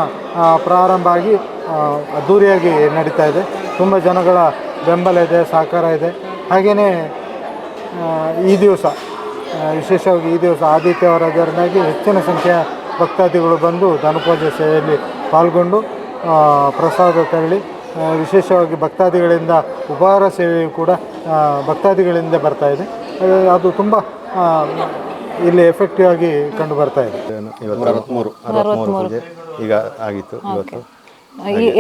ಪ್ರಾರಂಭ ಆಗಿ ಅದ್ಧೂರಿಯಾಗಿ ನಡೀತಾ ಇದೆ. ತುಂಬ ಜನಗಳ ಬೆಂಬಲ ಇದೆ, ಸಹಕಾರ ಇದೆ. ಹಾಗೆಯೇ ಈ ದಿವಸ ವಿಶೇಷವಾಗಿ ಈ ದಿವಸ ಆದಿತ್ಯವಾರದಿಂದಾಗಿ ಹೆಚ್ಚಿನ ಸಂಖ್ಯೆಯ ಭಕ್ತಾದಿಗಳು ಬಂದು ಧನುಪೂಜೆ ಸೇವೆಯಲ್ಲಿ ಪಾಲ್ಗೊಂಡು ಪ್ರಸಾದ ತರಳಿ, ವಿಶೇಷವಾಗಿ ಭಕ್ತಾದಿಗಳಿಂದ ಉಪಹಾರ ಸೇವೆಯು ಕೂಡ ಭಕ್ತಾದಿಗಳಿಂದ ಬರ್ತಾ ಇದೆ. ಅದು ತುಂಬ ಇಲ್ಲಿ ಎಫೆಕ್ಟಿವ್ ಆಗಿ ಕಂಡು ಬರ್ತಾ ಇದೆ. 63 ಪೂಜೆ ಈಗ ಆಗಿತ್ತು. ಇವತ್ತು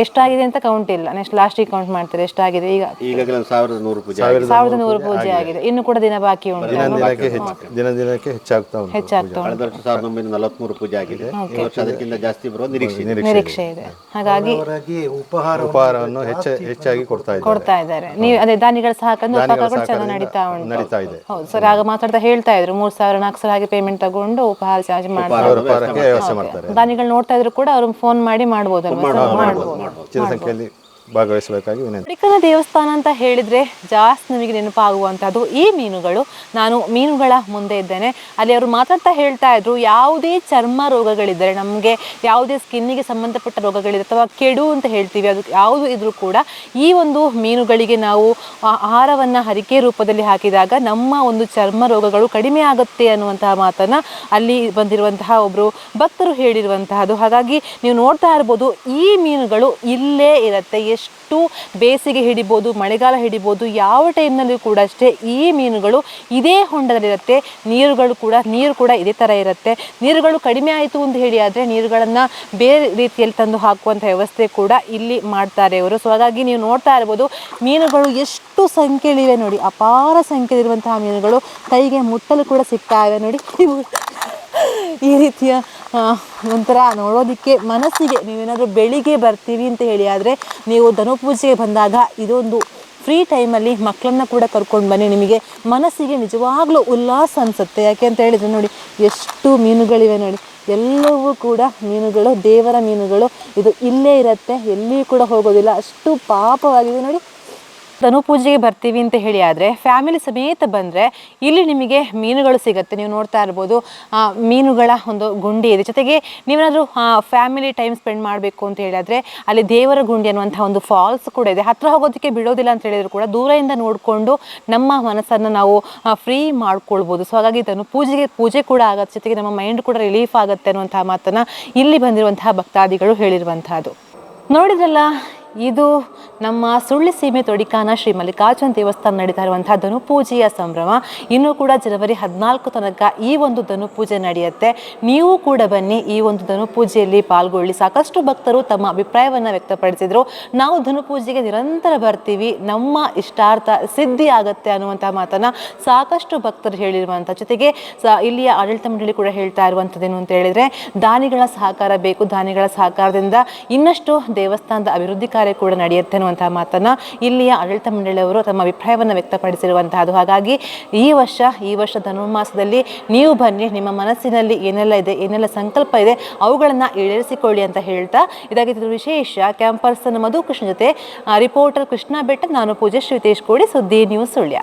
ಎಷ್ಟಾಗಿದೆ ಅಂತ ಕೌಂಟ್ ಇಲ್ಲ, ನೆಕ್ಸ್ಟ್ ಲಾಸ್ಟಿಗೆ ಕೌಂಟ್ ಮಾಡ್ತಾರೆ ಎಷ್ಟಾಗಿದೆ. ಈಗ 1100 ಪೂಜೆ 1100 ಪೂಜೆ ಆಗಿದೆ. ಇನ್ನು ಕೂಡ ದಿನ ಬಾಕಿ ಉಂಟು. ದಿನಕ್ಕೆ ಹೆಚ್ಚಾಗ್ತಾ ಉಂಟು. ಕಳೆದ ವರ್ಷ 1943 ಪೂಜೆ ಆಗಿದೆ. ಈ ವರ್ಷ ಅದಕ್ಕಿಂತ ಜಾಸ್ತಿ ಬರುವ ನಿರೀಕ್ಷೆ ಇದೆ. ಹಾಗಾಗಿ ಉಪಹಾರವನ್ನು ಹೆಚ್ಚಾಗಿ ಕೊಡ್ತಾ ಇದ್ದಾರೆ. ನೀವು ಅದೇ ದಾನಿಗಳ ಸಹಕಾರ ಉಪಹಾರ ಚೆನ್ನಾಗಿ ನಡೀತಾ ಇದೆ. ಹೌದು ಸರ್, ಆಗ ಮಾತಾಡ್ತಾ ಹೇಳ್ತಾ ಇದ್ರು 3,000-4,000 ಹಾಗೆ ಪೇಮೆಂಟ್ ತಗೊಂಡು ಉಪಹಾರ ಚಾರ್ಜ್ ಮಾಡ್ತಾರೆ. ದಾನಿಗಳು ನೋಡ್ತಾ ಇದ್ರು ಕೂಡ ಅವ್ರು ಫೋನ್ ಮಾಡಿ ಮಾಡ್ಬೋದಲ್ವಾ? ಹೆಚ್ಚಿನ ಸಂಖ್ಯೆಯಲ್ಲಿ ಭಾಗವಹಿಸಬೇಕಾಗಿ ವಿನಂತಿ. ಪುಡಿಕನ ದೇವಸ್ಥಾನ ಅಂತ ಹೇಳಿದ್ರೆ ಜಾಸ್ತಿ ನಮಗೆ ನೆನಪಾಗುವಂಥದ್ದು ಈ ಮೀನುಗಳು. ನಾನು ಮೀನುಗಳ ಮುಂದೆ ಇದ್ದೇನೆ. ಅಲ್ಲಿ ಅವರು ಮಾತಾಡ್ತಾ ಹೇಳ್ತಾ ಇದ್ರು, ಯಾವುದೇ ಚರ್ಮ ರೋಗಗಳಿದ್ದರೆ, ನಮಗೆ ಯಾವುದೇ ಸ್ಕಿನ್ನಿಗೆ ಸಂಬಂಧಪಟ್ಟ ರೋಗಗಳಿದೆ ಅಥವಾ ಕೆಡು ಅಂತ ಹೇಳ್ತೀವಿ, ಅದು ಯಾವುದು ಇದ್ರೂ ಕೂಡ ಈ ಒಂದು ಮೀನುಗಳಿಗೆ ನಾವು ಆಹಾರವನ್ನು ಹರಿಕೆ ರೂಪದಲ್ಲಿ ಹಾಕಿದಾಗ ನಮ್ಮ ಒಂದು ಚರ್ಮ ರೋಗಗಳು ಕಡಿಮೆ ಆಗುತ್ತೆ ಅನ್ನುವಂತಹ ಮಾತನ್ನು ಅಲ್ಲಿ ಬಂದಿರುವಂತಹ ಒಬ್ಬರು ಭಕ್ತರು ಹೇಳಿರುವಂತಹದ್ದು. ಹಾಗಾಗಿ ನೀವು ನೋಡ್ತಾ ಇರ್ಬೋದು, ಈ ಮೀನುಗಳು ಇಲ್ಲೇ ಇರುತ್ತೆ. ಎಷ್ಟು ಬೇಸಿಗೆ ಹಿಡಿಬೋದು, ಮಳೆಗಾಲ ಹಿಡಿಬೋದು, ಯಾವ ಟೈಮ್ನಲ್ಲೂ ಕೂಡ ಅಷ್ಟೇ ಈ ಮೀನುಗಳು ಇದೇ ಹೊಂಡದಲ್ಲಿರುತ್ತೆ. ನೀರು ಕೂಡ ಇದೇ ಥರ ಇರುತ್ತೆ. ನೀರುಗಳು ಕಡಿಮೆ ಆಯಿತು ಅಂತ ಹೇಳಿ ಆದರೆ ನೀರುಗಳನ್ನು ಬೇರೆ ರೀತಿಯಲ್ಲಿ ತಂದು ಹಾಕುವಂಥ ವ್ಯವಸ್ಥೆ ಕೂಡ ಇಲ್ಲಿ ಮಾಡ್ತಾರೆ ಇವರು. ಸೊ ಹಾಗಾಗಿ ನೀವು ನೋಡ್ತಾ ಇರ್ಬೋದು ಮೀನುಗಳು ಎಷ್ಟು ಸಂಖ್ಯೆಯಲ್ಲಿವೆ ನೋಡಿ, ಅಪಾರ ಸಂಖ್ಯೆಯಲ್ಲಿರುವಂತಹ ಮೀನುಗಳು ಕೈಗೆ ಮುಟ್ಟಲು ಕೂಡ ಸಿಗ್ತಾ ಇವೆ ನೋಡಿ. ಈ ರೀತಿಯ ಒಂಥರ ನೋಡೋದಕ್ಕೆ ಮನಸ್ಸಿಗೆ, ನೀವೇನಾದರೂ ಬೆಳಿಗ್ಗೆ ಬರ್ತೀವಿ ಅಂತ ಹೇಳಿ ಆದರೆ ನೀವು ಧನುಪೂಜೆಗೆ ಬಂದಾಗ ಇದೊಂದು ಫ್ರೀ ಟೈಮಲ್ಲಿ ಮಕ್ಕಳನ್ನ ಕೂಡ ಕರ್ಕೊಂಡು ಬನ್ನಿ, ನಿಮಗೆ ಮನಸ್ಸಿಗೆ ನಿಜವಾಗ್ಲೂ ಉಲ್ಲಾಸ ಅನಿಸುತ್ತೆ. ಯಾಕೆ ಅಂತ ಹೇಳಿದರೆ ನೋಡಿ ಎಷ್ಟು ಮೀನುಗಳಿವೆ ನೋಡಿ, ಎಲ್ಲವೂ ಕೂಡ ಮೀನುಗಳು, ದೇವರ ಮೀನುಗಳು. ಇದು ಇಲ್ಲೇ ಇರುತ್ತೆ, ಎಲ್ಲಿಯೂ ಕೂಡ ಹೋಗೋದಿಲ್ಲ, ಅಷ್ಟು ಪಾಪವಾಗಿದೆ ನೋಡಿ. ಧನುಪೂಜೆಗೆ ಬರ್ತೀವಿ ಅಂತ ಹೇಳಿ ಆದರೆ ಫ್ಯಾಮಿಲಿ ಸಮೇತ ಬಂದರೆ ಇಲ್ಲಿ ನಿಮಗೆ ಮೀನುಗಳು ಸಿಗುತ್ತೆ. ನೀವು ನೋಡ್ತಾ ಇರ್ಬೋದು ಮೀನುಗಳ ಒಂದು ಗುಂಡಿ ಇದೆ. ಜೊತೆಗೆ ನೀವೇನಾದರೂ ಫ್ಯಾಮಿಲಿ ಟೈಮ್ ಸ್ಪೆಂಡ್ ಮಾಡಬೇಕು ಅಂತ ಹೇಳಿದರೆ ಅಲ್ಲಿ ದೇವರ ಗುಂಡಿ ಅನ್ನುವಂಥ ಒಂದು ಫಾಲ್ಸ್ ಕೂಡ ಇದೆ. ಹತ್ತಿರ ಹೋಗೋದಕ್ಕೆ ಬಿಡೋದಿಲ್ಲ ಅಂತ ಹೇಳಿದ್ರು ಕೂಡ ದೂರದಿಂದ ನೋಡಿಕೊಂಡು ನಮ್ಮ ಮನಸ್ಸನ್ನು ನಾವು ಫ್ರೀ ಮಾಡ್ಕೊಳ್ಬೋದು. ಸೊ ಹಾಗಾಗಿ ಪೂಜೆ ಕೂಡ ಆಗುತ್ತೆ, ಜೊತೆಗೆ ನಮ್ಮ ಮೈಂಡ್ ಕೂಡ ರಿಲೀಫ್ ಆಗುತ್ತೆ ಅನ್ನುವಂಥ ಮಾತನ್ನು ಇಲ್ಲಿ ಬಂದಿರುವಂತಹ ಭಕ್ತಾದಿಗಳು ಹೇಳಿರುವಂಥದ್ದು. ನೋಡಿದ್ರಲ್ಲ, ಇದು ನಮ್ಮ ಸುಳ್ಳಿ ಸೀಮೆ ತೊಡಿಕಾನ ಶ್ರೀ ಮಲ್ಲಿಕಾರ್ಜುನ ದೇವಸ್ಥಾನ ನಡೀತಾ ಇರುವಂತಹ ಧನುಪೂಜೆಯ ಸಂಭ್ರಮ. ಇನ್ನೂ ಕೂಡ ಜನವರಿ 14 ತನಕ ಈ ಒಂದು ಧನುಪೂಜೆ ನಡೆಯುತ್ತೆ. ನೀವು ಕೂಡ ಬನ್ನಿ, ಈ ಒಂದು ಧನುಪೂಜೆಯಲ್ಲಿ ಪಾಲ್ಗೊಳ್ಳಿ. ಸಾಕಷ್ಟು ಭಕ್ತರು ತಮ್ಮ ಅಭಿಪ್ರಾಯವನ್ನು ವ್ಯಕ್ತಪಡಿಸಿದರು. ನಾವು ಧನುಪೂಜೆಗೆ ನಿರಂತರ ಬರ್ತೀವಿ, ನಮ್ಮ ಇಷ್ಟಾರ್ಥ ಸಿದ್ಧಿ ಆಗುತ್ತೆ ಅನ್ನುವಂಥ ಮಾತನ್ನು ಸಾಕಷ್ಟು ಭಕ್ತರು ಹೇಳಿರುವಂಥ, ಜೊತೆಗೆ ಇಲ್ಲಿಯ ಆಡಳಿತ ಮಂಡಳಿ ಕೂಡ ಹೇಳ್ತಾ ಇರುವಂಥದ್ದೇನು ಅಂತ ಹೇಳಿದರೆ ದಾನಿಗಳ ಸಹಕಾರ ಬೇಕು. ದಾನಿಗಳ ಸಹಕಾರದಿಂದ ಇನ್ನಷ್ಟು ದೇವಸ್ಥಾನದ ಅಭಿವೃದ್ಧಿ ಕಾರ್ಯ ಕೂಡ ನಡೆಯುತ್ತೆ ಅನ್ನುವಂಥ ಮಾತನ್ನು ಇಲ್ಲಿಯ ಆಡಳಿತ ಮಂಡಳಿಯವರು ತಮ್ಮ ಅಭಿಪ್ರಾಯವನ್ನು ವ್ಯಕ್ತಪಡಿಸಿರುವಂತಹದ್ದು. ಹಾಗಾಗಿ ಈ ವರ್ಷ ಧನುರ್ಮಾಸದಲ್ಲಿ ನೀವು ಬನ್ನಿ, ನಿಮ್ಮ ಮನಸ್ಸಿನಲ್ಲಿ ಏನೆಲ್ಲ ಇದೆ, ಏನೆಲ್ಲ ಸಂಕಲ್ಪ ಇದೆ ಅವುಗಳನ್ನು ಈಡೇರಿಸಿಕೊಳ್ಳಿ ಅಂತ ಹೇಳ್ತಾ ಇದಾಗಿದ್ದು ವಿಶೇಷ. ಕ್ಯಾಂಪರ್ಸನ್ ಮಧು ಕೃಷ್ಣ ಜೊತೆ ರಿಪೋರ್ಟರ್ ಕೃಷ್ಣ ಬೆಟ್ಟ, ನಾನು ಪೂಜೆ ಶ್ರೀತೇಶ್ ಕೋಡಿ, ಸುದ್ದಿ ನ್ಯೂಸ್ ಸುಳ್ಯ.